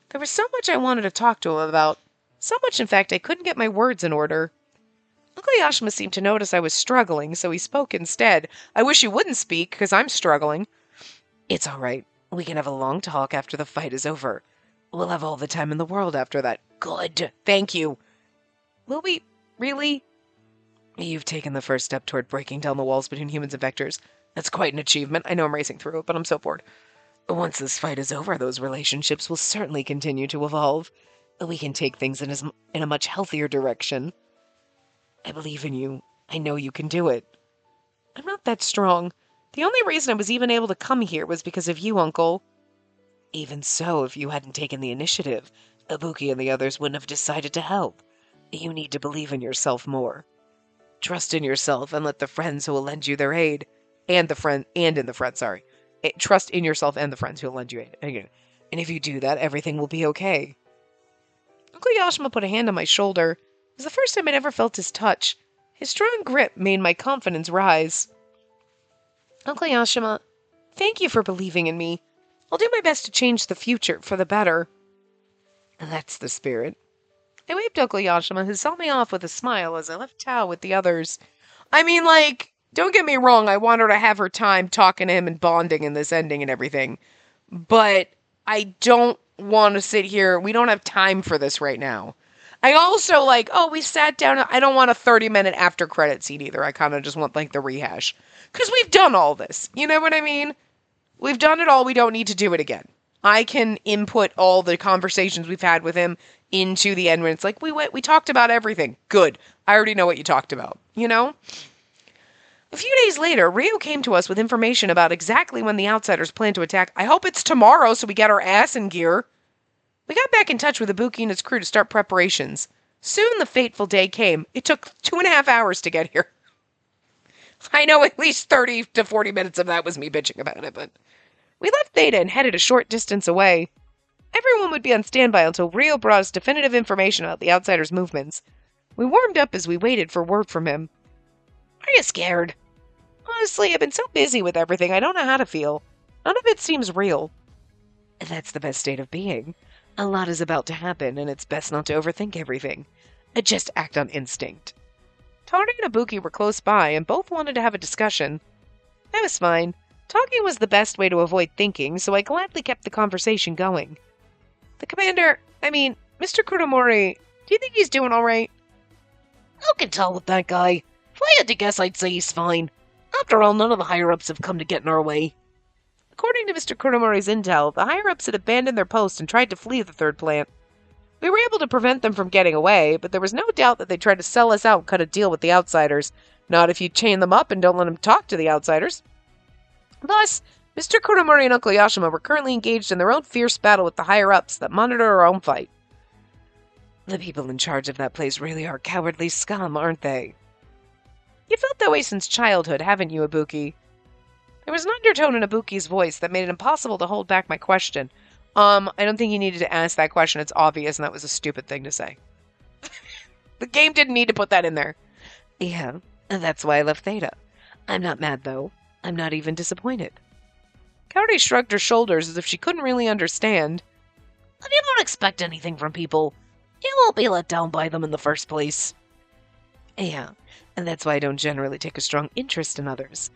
There was so much I wanted to talk to him about. So much, in fact, I couldn't get my words in order. Uncle Yashima seemed to notice I was struggling, so he spoke instead. I wish he wouldn't speak, because I'm struggling. It's all right. We can have a long talk after the fight is over. We'll have all the time in the world after that. Good. Thank you. Will we? Really? You've taken the first step toward breaking down the walls between humans and vectors. That's quite an achievement. I know I'm racing through it, but I'm so bored. Once this fight is over, those relationships will certainly continue to evolve. We can take things in a much healthier direction. I believe in you. I know you can do it. I'm not that strong. The only reason I was even able to come here was because of you, Uncle. Even so, if you hadn't taken the initiative, Ibuki and the others wouldn't have decided to help. You need to believe in yourself more. Trust in yourself and let the friends who will lend you their aid, trust in yourself and the friends who will lend you aid. And if you do that, everything will be okay. Uncle Yashima put a hand on my shoulder. It was the first time I'd ever felt his touch. His strong grip made my confidence rise. Uncle Yashima, thank you for believing in me. I'll do my best to change the future for the better. That's the spirit. I waved to Uncle Yashima, who saw me off with a smile as I left Tao with the others. I mean, don't get me wrong, I want her to have her time talking to him and bonding in this ending and everything. But I don't want to sit here. We don't have time for this right now. I also we sat down. I don't want a 30-minute after credit scene either. I kind of just want the rehash. Because we've done all this. You know what I mean? We've done it all. We don't need to do it again. I can input all the conversations we've had with him into the end when it's we talked about everything. Good. I already know what you talked about. You know? A few days later, Ryo came to us with information about exactly when the outsiders plan to attack. I hope it's tomorrow so we get our ass in gear. We got back in touch with Ibuki and his crew to start preparations. Soon the fateful day came. It took 2.5 hours to get here. I know at least 30 to 40 minutes of that was me bitching about it, but... We left Theta and headed a short distance away. Everyone would be on standby until Ryo brought us definitive information about the outsiders' movements. We warmed up as we waited for word from him. Are you scared? Honestly, I've been so busy with everything, I don't know how to feel. None of it seems real. That's the best state of being. A lot is about to happen, and it's best not to overthink everything. Just act on instinct. Tori and Ibuki were close by, and both wanted to have a discussion. That was fine. Talking was the best way to avoid thinking, so I gladly kept the conversation going. Mr. Kunomori, do you think he's doing all right? Who can tell with that guy? If I had to guess, I'd say he's fine. After all, none of the higher-ups have come to get in our way. According to Mr. Kunomori's intel, the higher-ups had abandoned their post and tried to flee the third plant. We were able to prevent them from getting away, but there was no doubt that they tried to sell us out and cut a deal with the outsiders. Not if you chain them up and don't let them talk to the outsiders. Thus, Mr. Kunomori and Uncle Yashima were currently engaged in their own fierce battle with the higher-ups that monitor our own fight. The people in charge of that place really are cowardly scum, aren't they? You felt that way since childhood, haven't you, Ibuki? There was an undertone in Ibuki's voice that made it impossible to hold back my question. I don't think you needed to ask that question. It's obvious, and that was a stupid thing to say. The game didn't need to put that in there. Yeah, that's why I left Theta. I'm not mad, though. I'm not even disappointed. Kaori shrugged her shoulders as if she couldn't really understand. If you don't expect anything from people, you won't be let down by them in the first place. Yeah, and that's why I don't generally take a strong interest in others.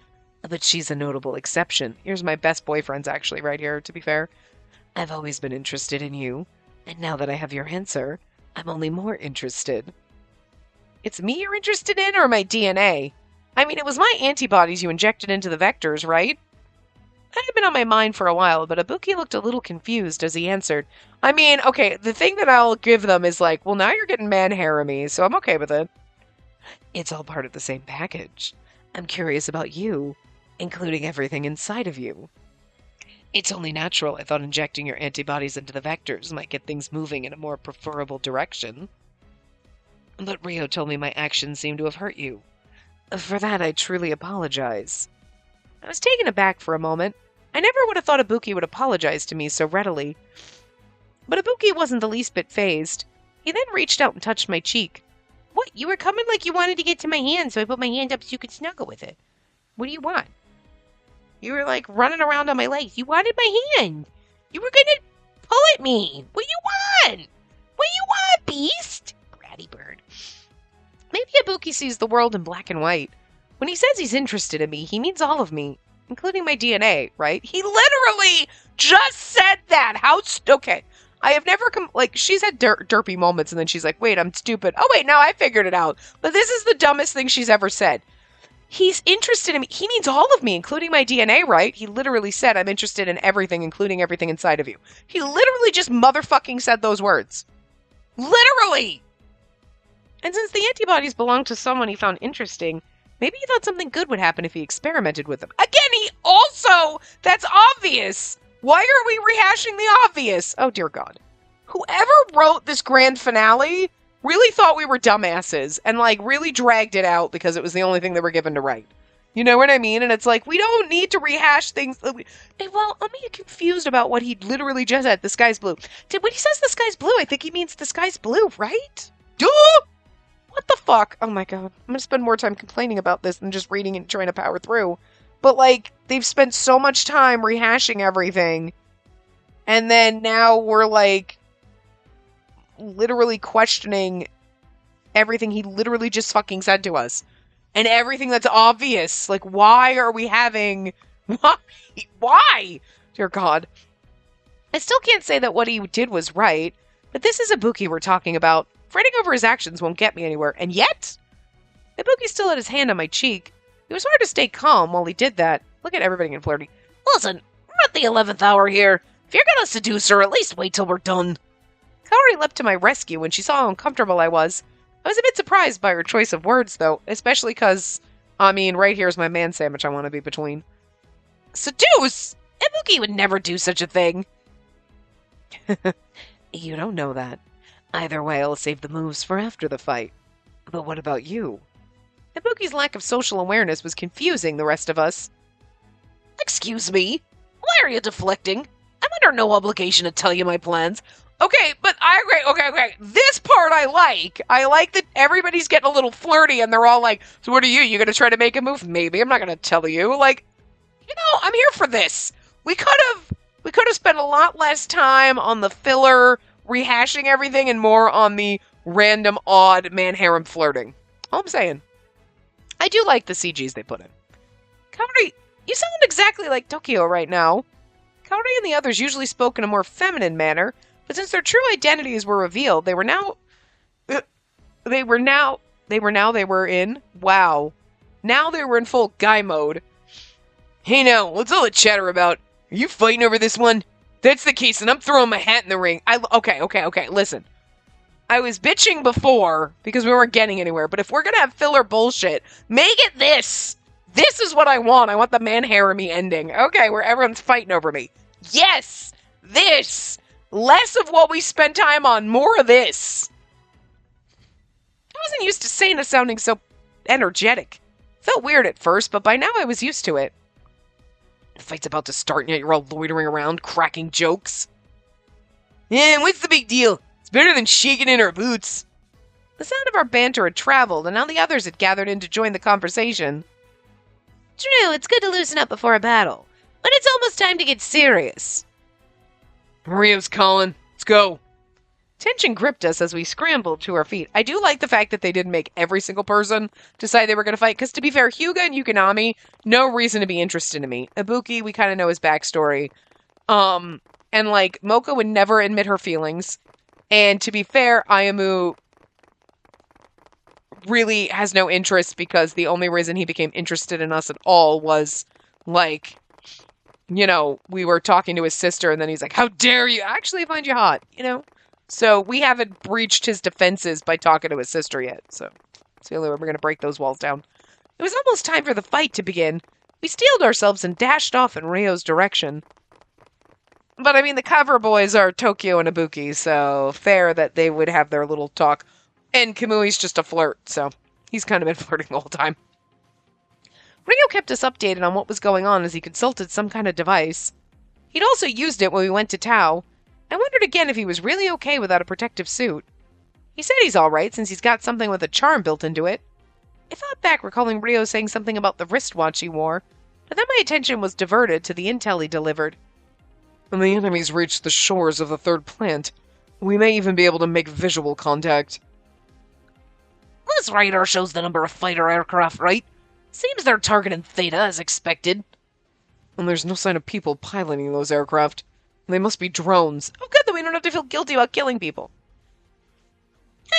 But she's a notable exception. Here's my best boyfriends, actually, right here, to be fair. I've always been interested in you, and now that I have your answer, I'm only more interested. It's me you're interested in, or my DNA? I mean, it was my antibodies you injected into the vectors, right? That had been on my mind for a while, but Ibuki looked a little confused as he answered. I mean, okay, the thing that I'll give them is well, now you're getting man-harem-y, so I'm okay with it. It's all part of the same package. I'm curious about you, including everything inside of you. It's only natural I thought injecting your antibodies into the vectors might get things moving in a more preferable direction. But Rio told me my actions seem to have hurt you. For that, I truly apologize. I was taken aback for a moment. I never would have thought Ibuki would apologize to me so readily. But Ibuki wasn't the least bit fazed. He then reached out and touched my cheek. What? You were coming like you wanted to get to my hand, so I put my hand up so you could snuggle with it. What do you want? You were like running around on my legs. You wanted my hand. You were gonna pull at me. What do you want? What do you want, beast? Bratty bird. Maybe Ibuki sees the world in black and white. When he says he's interested in me, he means all of me, including my DNA, right? He literally just said that. Okay. I have never she's had derpy moments and then she's like, wait, I'm stupid. Oh, wait, now I figured it out. But this is the dumbest thing she's ever said. He's interested in me. He means all of me, including my DNA, right? He literally said, I'm interested in everything, including everything inside of you. He literally just motherfucking said those words. Literally! And since the antibodies belonged to someone he found interesting, maybe he thought something good would happen if he experimented with them. Again, that's obvious! Why are we rehashing the obvious? Oh, dear God. Whoever wrote this grand finale really thought we were dumbasses and, really dragged it out because it was the only thing they were given to write. You know what I mean? And it's like, we don't need to rehash things. Well, I'm confused about what he literally just said. The sky's blue. When he says the sky's blue, I think he means the sky's blue, right? Duh! What the fuck? Oh my God. I'm gonna spend more time complaining about this than just reading and trying to power through. But, they've spent so much time rehashing everything. And then now we're, literally questioning everything he literally just fucking said to us. And everything that's obvious. Why are we having... Why? Dear God. I still can't say that what he did was right. But this is Ibuki we're talking about. Fretting over his actions won't get me anywhere. And yet... Ibuki still had his hand on my cheek. It was hard to stay calm while he did that. Look at everybody getting flirty. Listen, we're at the 11th hour here. If you're gonna seduce her, at least wait till we're done. Kaori leapt to my rescue when she saw how uncomfortable I was. I was a bit surprised by her choice of words, though, especially because, right here's my man sandwich I want to be between. Seduce? Ibuki would never do such a thing. You don't know that. Either way, I'll save the moves for after the fight. But what about you? Ibuki's lack of social awareness was confusing the rest of us. Excuse me? Why are you deflecting? I'm under no obligation to tell you my plans. Okay, but I agree. Okay. This part I like. I like that everybody's getting a little flirty and they're all like, so what are you? You gonna try to make a move? Maybe. I'm not gonna tell you. I'm here for this. We could have spent a lot less time on the filler, rehashing everything, and more on the random, odd man-harem flirting. All I'm saying. I do like the CGs they put in. Kaori, you sound exactly like Tokyo right now. Kaori and the others usually spoke in a more feminine manner, but since their true identities were revealed, they were in full guy mode. Hey now, what's all the chatter about? Are you fighting over this one? That's the case, and I'm throwing my hat in the ring. Okay, listen. I was bitching before because we weren't getting anywhere, but if we're gonna have filler bullshit, make it this! This is what I want. I want the man-harem-y ending. Okay, where everyone's fighting over me. Yes! This! Less of what we spent time on, more of this! I wasn't used to Sana sounding so energetic. Felt weird at first, but by now I was used to it. The fight's about to start and yet you're all loitering around, cracking jokes. Yeah, what's the big deal? It's better than shaking in our boots. The sound of our banter had traveled, and now the others had gathered in to join the conversation. True, it's good to loosen up before a battle, but it's almost time to get serious. Mario's calling. Let's go. Tension gripped us as we scrambled to our feet. I do like the fact that they didn't make every single person decide they were going to fight, because to be fair, Hyuga and Yukonami, no reason to be interested in me. Ibuki, we kind of know his backstory. And Moko would never admit her feelings. And to be fair, Ayamu really has no interest because the only reason he became interested in us at all was, we were talking to his sister and then he's like, how dare you? Actually, I find you hot, So we haven't breached his defenses by talking to his sister yet, so it's the only way we're going to break those walls down. It was almost time for the fight to begin. We steeled ourselves and dashed off in Ryo's direction. But the cover boys are Tokyo and Ibuki, so fair that they would have their little talk. And Kamui's just a flirt, so he's kind of been flirting the whole time. Rio kept us updated on what was going on as he consulted some kind of device. He'd also used it when we went to Tau. I wondered again if he was really okay without a protective suit. He said he's alright since he's got something with a charm built into it. I thought back recalling Rio saying something about the wristwatch he wore, but then my attention was diverted to the intel he delivered. When the enemies reach the shores of the third plant, we may even be able to make visual contact. This radar shows the number of fighter aircraft, right? Seems they're targeting Theta as expected. And there's no sign of people piloting those aircraft. They must be drones. Oh, good that we don't have to feel guilty about killing people.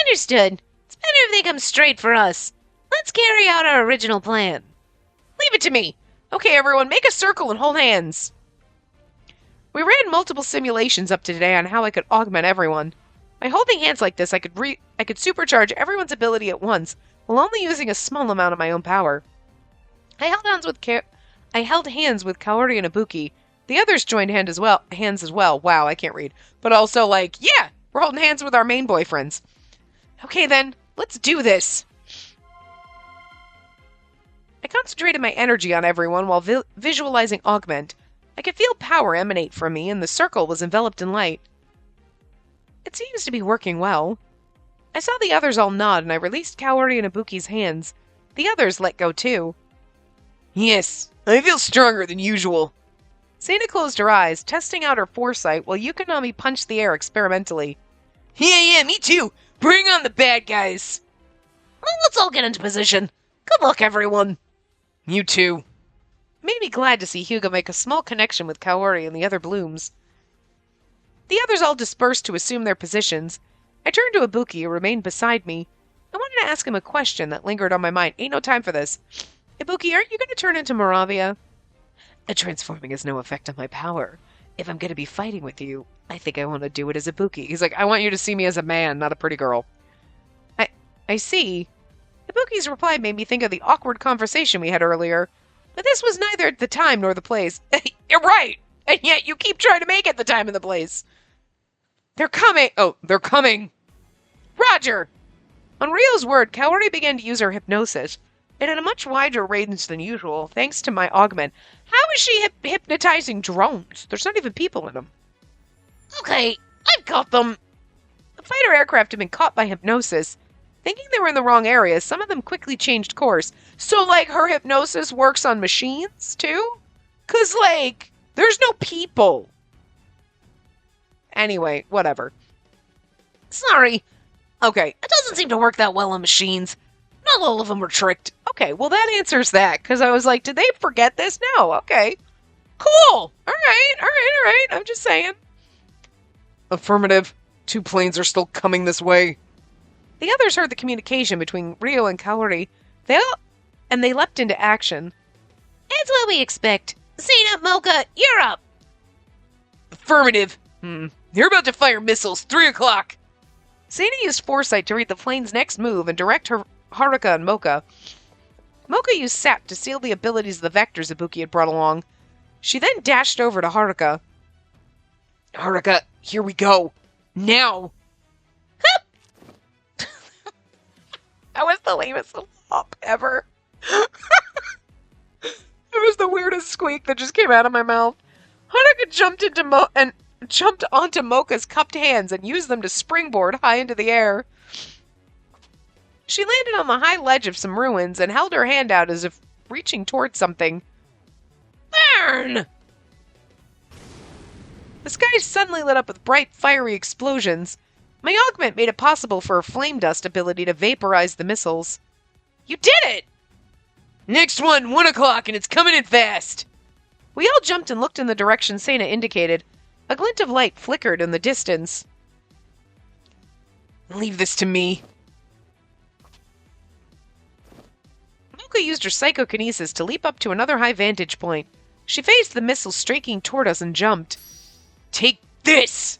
Understood. It's better if they come straight for us. Let's carry out our original plan. Leave it to me. Okay, everyone, make a circle and hold hands. We ran multiple simulations up to today on how I could augment everyone. By holding hands like this, I could supercharge everyone's ability at once, while only using a small amount of my own power. I held hands with Kaori and Ibuki. The others joined hands as well. Wow, I can't read. But also, yeah, we're holding hands with our main boyfriends. Okay then, let's do this. I concentrated my energy on everyone while visualizing augment. I could feel power emanate from me, and the circle was enveloped in light. It seems to be working well. I saw the others all nod, and I released Kaori and Ibuki's hands. The others let go too. Yes, I feel stronger than usual. Sana closed her eyes, testing out her foresight, while Yukonami punched the air experimentally. Yeah, me too. Bring on the bad guys. Well, let's all get into position. Good luck, everyone. You too. It made me glad to see Hugo make a small connection with Kaori and the other blooms. The others all dispersed to assume their positions. I turned to Ibuki, who remained beside me. I wanted to ask him a question that lingered on my mind. Ain't no time for this. Ibuki, aren't you going to turn into Moravia? Transforming has no effect on my power. If I'm going to be fighting with you, I think I want to do it as Ibuki. He's like, I want you to see me as a man, not a pretty girl. I see. Ibuki's reply made me think of the awkward conversation we had earlier. But this was neither the time nor the place. You're right! And yet you keep trying to make it the time and the place. They're coming! Oh, they're coming! Roger! On Rio's word, Kaori began to use her hypnosis. It had a much wider range than usual, thanks to my augment. How is she hypnotizing drones? There's not even people in them. Okay, I've got them. The fighter aircraft had been caught by hypnosis. Thinking they were in the wrong area, some of them quickly changed course. So, her hypnosis works on machines, too? 'Cause, there's no people. Anyway, whatever. Sorry. Okay. It doesn't seem to work that well on machines. Not all of them were tricked. Okay, well that answers that, because I was like, did they forget this? No, okay. Cool! Alright. I'm just saying. Affirmative. 2 planes are still coming this way. The others heard the communication between Rio and Kaori. They leapt into action. That's what we expect. Sana, Mocha, you're up. Affirmative. You're about to fire missiles. 3 o'clock. Sana used foresight to read the plane's next move and direct her Haruka and Mocha. Mocha used sap to seal the abilities of the vectors Ibuki had brought along. She then dashed over to Haruka. Haruka, here we go. Now. That was the lamest hop ever. It was the weirdest squeak that just came out of my mouth. Haruka jumped onto Mocha's cupped hands and used them to springboard high into the air. She landed on the high ledge of some ruins and held her hand out as if reaching towards something. Burn! The sky suddenly lit up with bright, fiery explosions. My augment made it possible for her flame dust ability to vaporize the missiles. You did it! Next one, 1 o'clock, and it's coming in fast. We all jumped and looked in the direction Sana indicated. A glint of light flickered in the distance. Leave this to me. Mocha used her psychokinesis to leap up to another high vantage point. She faced the missile streaking toward us and jumped. Take this!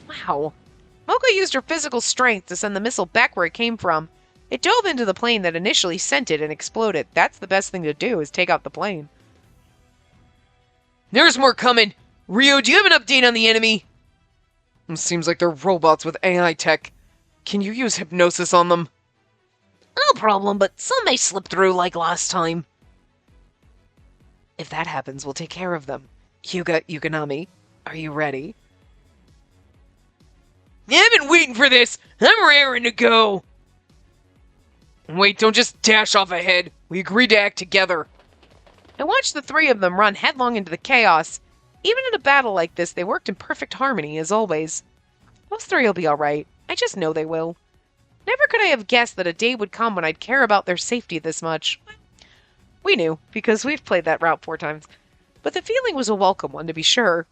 Wow. Mocha used her physical strength to send the missile back where it came from. It dove into the plane that initially sent it and exploded. That's the best thing to do, is take out the plane. There's more coming. Rio, do you have an update on the enemy? It seems like they're robots with AI tech. Can you use hypnosis on them? No problem, but some may slip through like last time. If that happens, we'll take care of them. Hyuga, Yukonami, are you ready? I've been waiting for this. I'm raring to go. Wait, don't just dash off ahead. We agreed to act together. I watched the three of them run headlong into the chaos. Even in a battle like this, they worked in perfect harmony, as always. Those three will be all right. I just know they will. Never could I have guessed that a day would come when I'd care about their safety this much. We knew, because we've played that route 4 times. But the feeling was a welcome one, to be sure.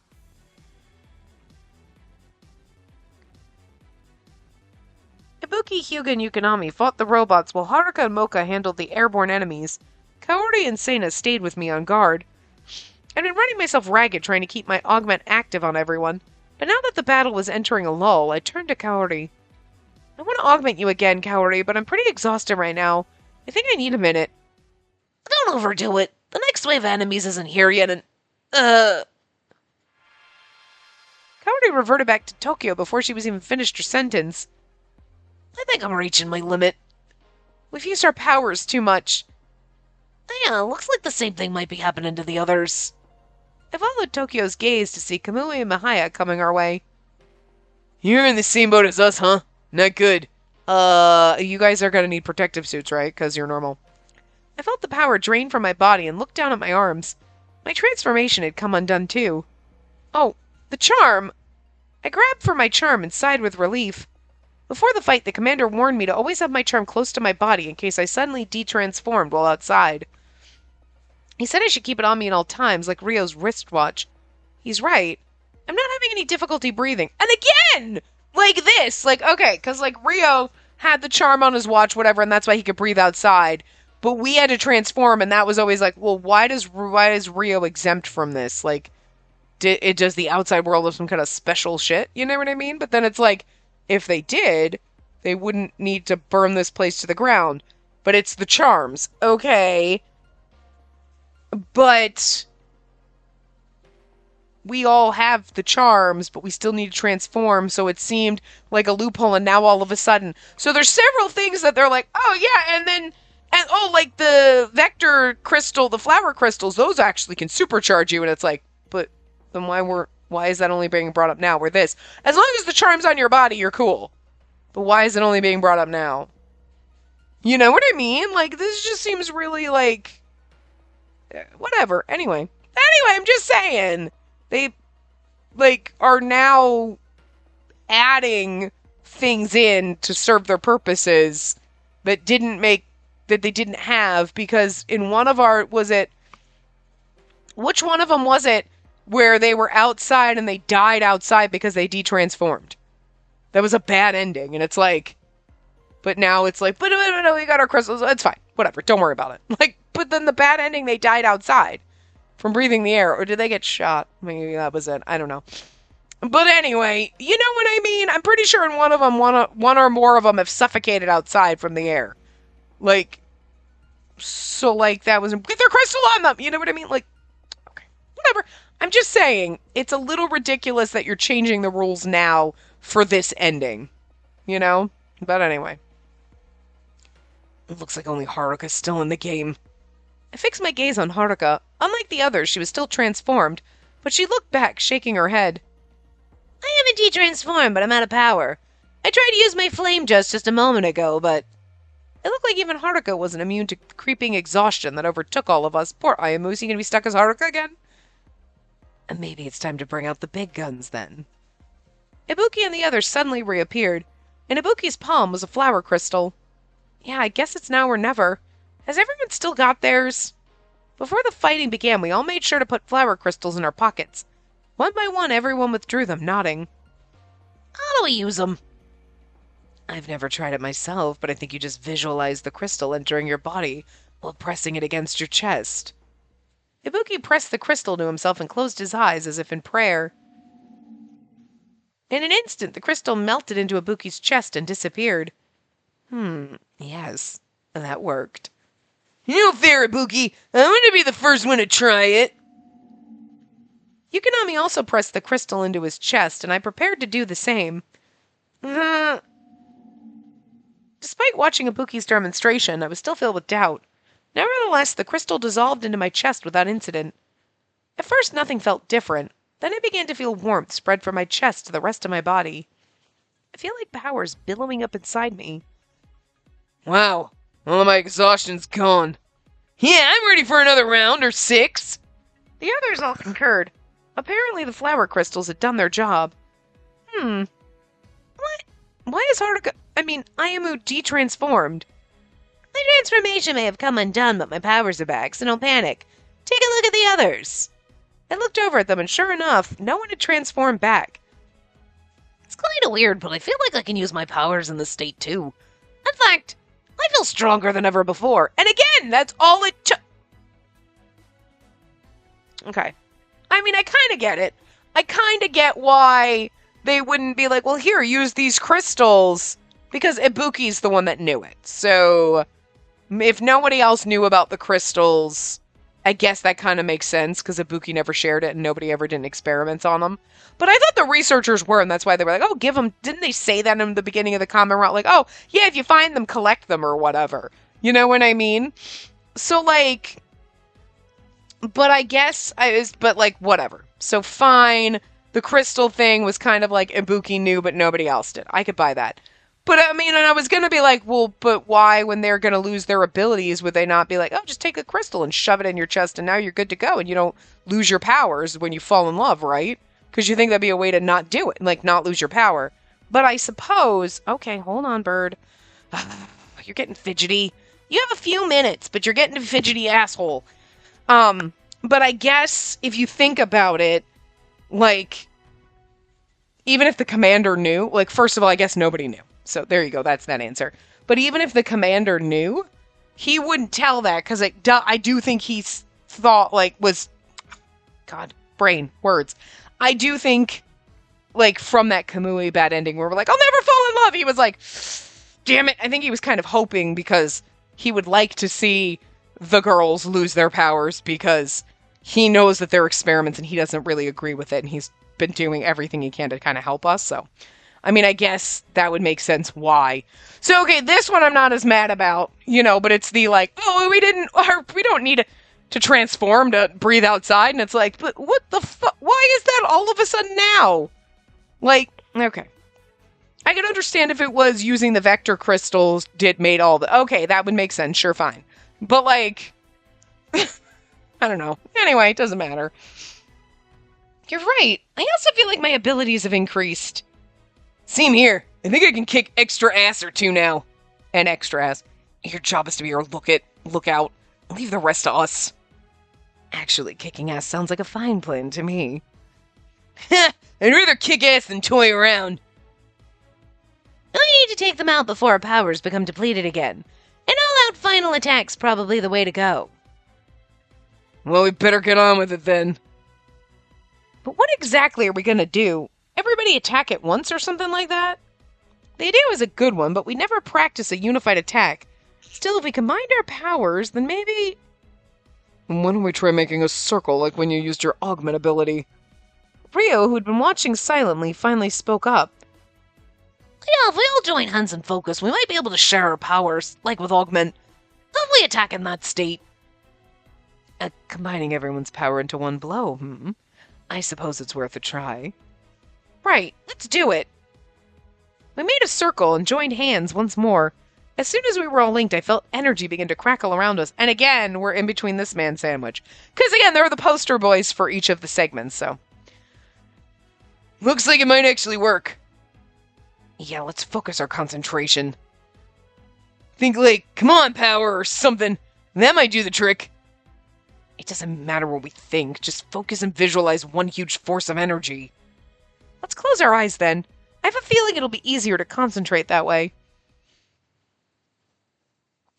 Ibuki, Hyuga, and Yukonami fought the robots while Haruka and Mocha handled the airborne enemies. Kaori and Sena stayed with me on guard. I'd been running myself ragged trying to keep my augment active on everyone, but now that the battle was entering a lull, I turned to Kaori. I want to augment you again, Kaori, but I'm pretty exhausted right now. I think I need a minute. Don't overdo it. The next wave of enemies isn't here yet, and... Kaori reverted back to Tokyo before she was even finished her sentence. I think I'm reaching my limit. We've used our powers too much. Yeah, looks like the same thing might be happening to the others. I followed Tokyo's gaze to see Kamui and Mahaya coming our way. You're in the same boat as us, huh? Not good. You guys are gonna need protective suits, right? Because you're normal. I felt the power drain from my body and looked down at my arms. My transformation had come undone too. Oh, the charm! I grabbed for my charm and sighed with relief. Before the fight, the commander warned me to always have my charm close to my body in case I suddenly de-transformed while outside. He said I should keep it on me at all times, like Rio's wristwatch. He's right. I'm not having any difficulty breathing. And again! Like this! Like, okay, because, like, Rio had the charm on his watch, whatever, and that's why he could breathe outside. But we had to transform, and that was always like, well, why is Rio exempt from this? Like, does the outside world have some kind of special shit? You know what I mean? But then it's like, if they did, they wouldn't need to burn this place to the ground. But it's the charms. Okay. But we all have the charms, but we still need to transform, so it seemed like a loophole, and now all of a sudden. So there's several things that they're like, oh yeah, and oh, like the vector crystal, the flower crystals, those actually can supercharge you, and it's like, but then why is that only being brought up now? Where this, as long as the charm's on your body, you're cool. But why is it only being brought up now? You know what I mean? Like, this just seems really like, whatever. Anyway, I'm just saying, they, like, are now adding things in to serve their purposes that they didn't have, because in one of our, which one of them was it where they were outside and they died outside because they de-transformed? That was a bad ending, and it's like, but now it's like, but no, we got our crystals, it's fine, whatever, don't worry about it. Like, but then the bad ending, they died outside from breathing the air, or did they get shot? Maybe that was it, I don't know. But anyway, you know what I mean? I'm pretty sure in one of them, one or more of them have suffocated outside from the air. Like, so like that was, get their crystal on them, you know what I mean? Like, okay, whatever. I'm just saying, it's a little ridiculous that you're changing the rules now for this ending, you know? But anyway. It looks like only Haruka's still in the game. I fixed my gaze on Haruka. Unlike the others, she was still transformed, but she looked back, shaking her head. I haven't de-transformed, but I'm out of power. I tried to use my flame just a moment ago, but... It looked like even Haruka wasn't immune to creeping exhaustion that overtook all of us. Poor Ayamu's, he gonna be stuck as Haruka again? And maybe it's time to bring out the big guns then. Ibuki and the others suddenly reappeared. In Ibuki's palm was a flower crystal. Yeah, I guess it's now or never. Has everyone still got theirs? Before the fighting began, we all made sure to put flower crystals in our pockets. One by one, everyone withdrew them, nodding. How do we use them? I've never tried it myself, but I think you just visualize the crystal entering your body while pressing it against your chest. Ibuki pressed the crystal to himself and closed his eyes as if in prayer. In an instant, the crystal melted into Ibuki's chest and disappeared. Yes, that worked. You know, fair, Ibuki. I want to be the first one to try it. Yukonami also pressed the crystal into his chest, and I prepared to do the same. Despite watching Ibuki's demonstration, I was still filled with doubt. Nevertheless, the crystal dissolved into my chest without incident. At first, nothing felt different. Then I began to feel warmth spread from my chest to the rest of my body. I feel like powers billowing up inside me. Wow, all of my exhaustion's gone. Yeah, I'm ready for another round or 6. The others all concurred. Apparently the flower crystals had done their job. What? Why is Ayamu de-transformed? My transformation may have come undone, but my powers are back, so don't panic. Take a look at the others. I looked over at them, and sure enough, no one had transformed back. It's kind of weird, but I feel like I can use my powers in this state, too. In fact, I feel stronger than ever before. And again, that's all it took. Okay. I mean, I kind of get it. I kind of get why they wouldn't be like, well, here, use these crystals. Because Ibuki's the one that knew it. So, if nobody else knew about the crystals, I guess that kind of makes sense, because Ibuki never shared it and nobody ever did experiments on them. But I thought the researchers were, and that's why they were like, oh, give them... Didn't they say that in the beginning of the comment route? Like, oh, yeah, if you find them, collect them or whatever. You know what I mean? So, like... But I guess but like, whatever. So, fine. The crystal thing was kind of like Ibuki knew, but nobody else did. I could buy that. But, I mean, and I was going to be like, well, but why, when they're going to lose their abilities, would they not be like, oh, just take a crystal and shove it in your chest, and now you're good to go, and you don't lose your powers when you fall in love, right? Because you think that'd be a way to not do it, like, not lose your power. But I suppose... Okay, hold on, bird. You're getting fidgety. You have a few minutes, but you're getting fidgety, asshole. But I guess, if you think about it, like, even if the commander knew, like, first of all, I guess nobody knew. So there you go, that's that answer. But even if the commander knew, he wouldn't tell that, because I do think he thought, like, was... God, brain, words. I do think, like, from that Kamui bad ending where we're like, I'll never fall in love, he was like, damn it. I think he was kind of hoping, because he would like to see the girls lose their powers, because he knows that they're experiments and he doesn't really agree with it, and he's been doing everything he can to kind of help us, so... I mean, I guess that would make sense why. So, okay, this one I'm not as mad about, you know, but it's the, like, oh, we don't need to transform to breathe outside, and it's like, but what the fuck? Why is that all of a sudden now? Like, okay. I could understand if it was using the vector crystals made all the... Okay, that would make sense, sure, fine. But, like, I don't know. Anyway, it doesn't matter. You're right. I also feel like my abilities have increased. Same here. I think I can kick extra ass or two now. And extra ass. Your job is to be our lookout. Leave the rest to us. Actually, kicking ass sounds like a fine plan to me. Heh, I'd rather kick ass than toy around. I need to take them out before our powers become depleted again. An all-out final attack's probably the way to go. Well, we better get on with it then. But what exactly are we gonna do? Everybody attack at once or something like that? The idea was a good one, but we never practiced a unified attack. Still, if we combined our powers, then maybe... Why don't we try making a circle like when you used your augment ability? Rio, who'd been watching silently, finally spoke up. Yeah, if we all join hands and focus, we might be able to share our powers, like with augment. Hopefully attack in that state. Combining everyone's power into one blow, I suppose it's worth a try. Right, let's do it. We made a circle and joined hands once more. As soon as we were all linked, I felt energy begin to crackle around us. And again, we're in between this man sandwich. Because again, they're the poster boys for each of the segments, so. Looks like it might actually work. Yeah, let's focus our concentration. Think like, come on, power, or something. That might do the trick. It doesn't matter what we think. Just focus and visualize one huge force of energy. Let's close our eyes then. I have a feeling it'll be easier to concentrate that way.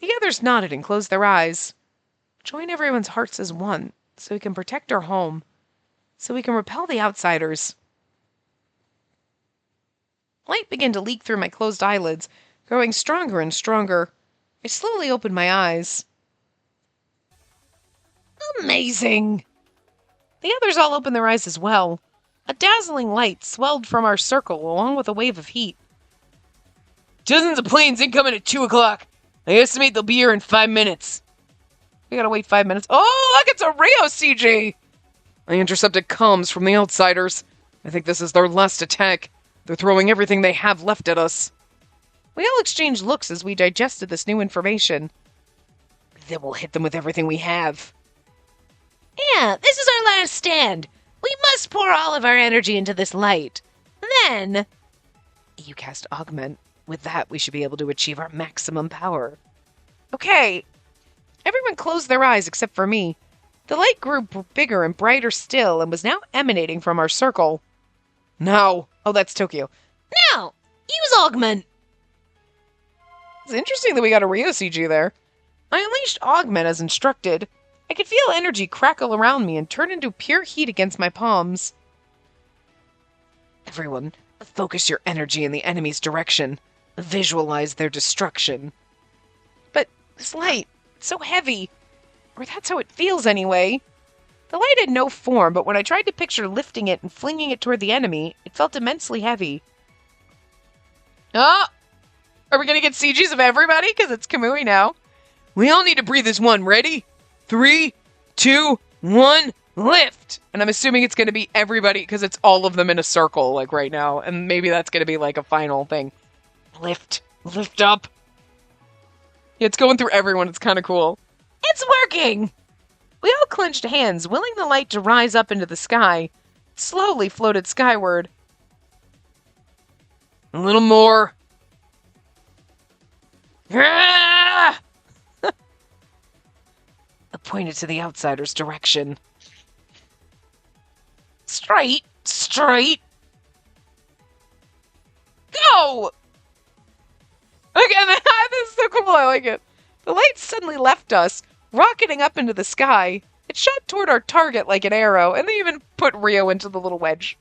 The others nodded and closed their eyes. Join everyone's hearts as one, so we can protect our home, so we can repel the outsiders. Light began to leak through my closed eyelids, growing stronger and stronger. I slowly opened my eyes. Amazing! The others all opened their eyes as well. A dazzling light swelled from our circle along with a wave of heat. Dozens of planes incoming at 2 o'clock. I estimate they'll be here in 5 minutes. We gotta wait 5 minutes. Oh, look, it's a Rio CG! I intercepted comms from the outsiders. I think this is their last attack. They're throwing everything they have left at us. We all exchanged looks as we digested this new information. Then we'll hit them with everything we have. Yeah, this is our last stand. We must pour all of our energy into this light. Then... You cast Augment. With that, we should be able to achieve our maximum power. Okay. Everyone closed their eyes except for me. The light grew bigger and brighter still and was now emanating from our circle. Now! Oh, that's Tokyo. now, use Augment. It's interesting that we got a Rio CG there. I unleashed Augment as instructed. I could feel energy crackle around me and turn into pure heat against my palms. Everyone, focus your energy in the enemy's direction. Visualize their destruction. But this light, it's so heavy. Or that's how it feels anyway. The light had no form, but when I tried to picture lifting it and flinging it toward the enemy, it felt immensely heavy. Ah! Are we gonna get CGs of everybody? Because it's Kamui now. We all need to breathe as one. Ready? 3, 2, 1, lift! And I'm assuming it's gonna be everybody, because it's all of them in a circle, like right now. And maybe that's gonna be like a final thing. Lift. Lift up. Yeah, it's going through everyone. It's kind of cool. It's working! We all clenched hands, willing the light to rise up into the sky. It slowly floated skyward. A little more. Ah! I pointed to the outsider's direction. Straight, straight. Go! Again, this is so cool. I like it. The light suddenly left us, rocketing up into the sky. It shot toward our target like an arrow, and they even put Rio into the little wedge.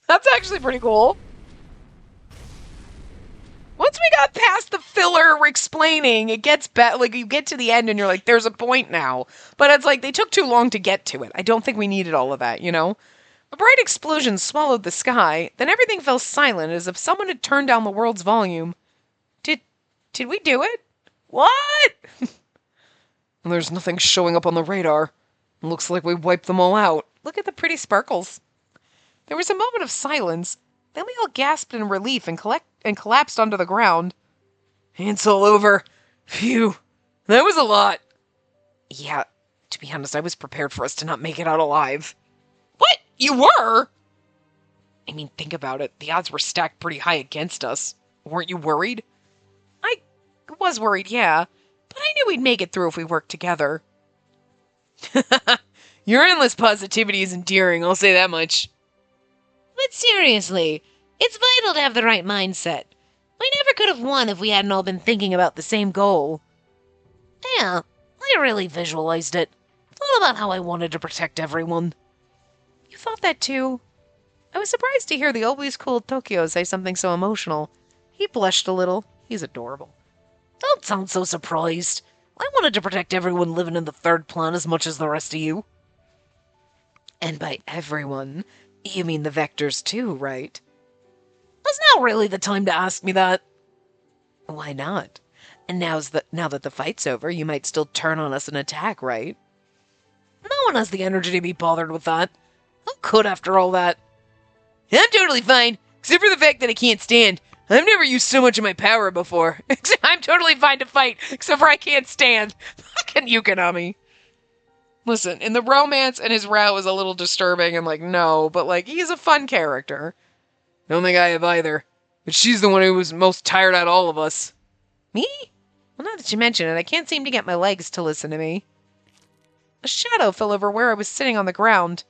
That's actually pretty cool. Once we got past the filler explaining, it gets better. Like, you get to the end and you're like, there's a point now. But it's like, they took too long to get to it. I don't think we needed all of that, you know? A bright explosion swallowed the sky, then everything fell silent as if someone had turned down the world's volume. Did we do it? What? There's nothing showing up on the radar. Looks like we wiped them all out. Look at the pretty sparkles. There was a moment of silence. Then we all gasped in relief and collapsed onto the ground. It's all over. Phew. That was a lot. Yeah, to be honest, I was prepared for us to not make it out alive. What? You were? I mean, think about it. The odds were stacked pretty high against us. Weren't you worried? I was worried, yeah. But I knew we'd make it through if we worked together. Your endless positivity is endearing, I'll say that much. But seriously, it's vital to have the right mindset. We never could have won if we hadn't all been thinking about the same goal. Yeah, I really visualized it. Thought about how I wanted to protect everyone. You thought that too? I was surprised to hear the always cool Tokyo say something so emotional. He blushed a little. He's adorable. Don't sound so surprised. I wanted to protect everyone living in the third plan as much as the rest of you. And by everyone, you mean the Vectors too, right? It's not really the time to ask me that. Why not? And now that the fight's over, you might still turn on us and attack, right? No one has the energy to be bothered with that. Who could after all that? I'm totally fine, except for the fact that I can't stand. I've never used so much of my power before. I'm totally fine to fight, except for I can't stand. Fucking Yukonami. Listen, in the romance, and his route was a little disturbing, and like, no, but like, he's a fun character. Don't think I have either. But she's the one who was most tired out of all of us. Me? Well, now that you mention it, I can't seem to get my legs to listen to me. A shadow fell over where I was sitting on the ground.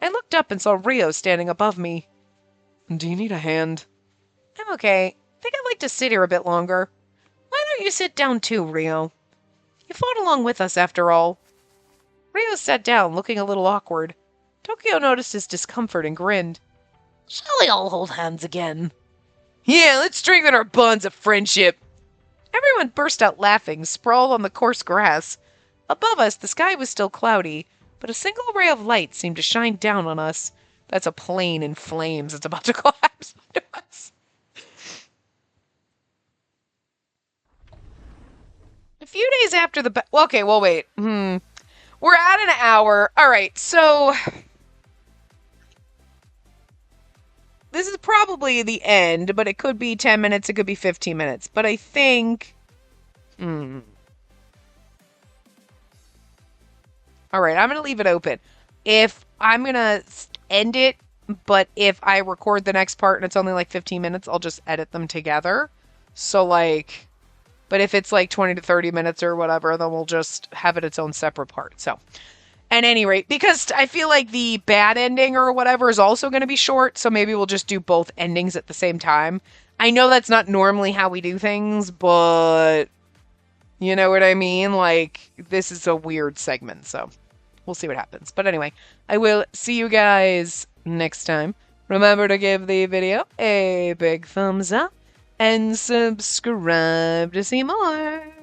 I looked up and saw Rio standing above me. Do you need a hand? I'm okay. I think I'd like to sit here a bit longer. Why don't you sit down too, Rio? You fought along with us, after all. Rio sat down, looking a little awkward. Tokyo noticed his discomfort and grinned. Shall we all hold hands again? Yeah, let's strengthen our bonds of friendship. Everyone burst out laughing, sprawled on the coarse grass. Above us, the sky was still cloudy, but a single ray of light seemed to shine down on us. That's a plane in flames. It's about to collapse onto us. A few days after the... okay, well, wait. We're at an hour. All right, so... this is probably the end, but it could be 10 minutes, it could be 15 minutes. But I think... All right, I'm going to leave it open. If I'm going to end it, but if I record the next part and it's only like 15 minutes, I'll just edit them together. So like, but if it's like 20 to 30 minutes or whatever, then we'll just have it its own separate part. So at any rate, because I feel like the bad ending or whatever is also going to be short, so maybe we'll just do both endings at the same time. I know that's not normally how we do things, but you know what I mean? Like, this is a weird segment, so we'll see what happens. But anyway, I will see you guys next time. Remember to give the video a big thumbs up and subscribe to see more.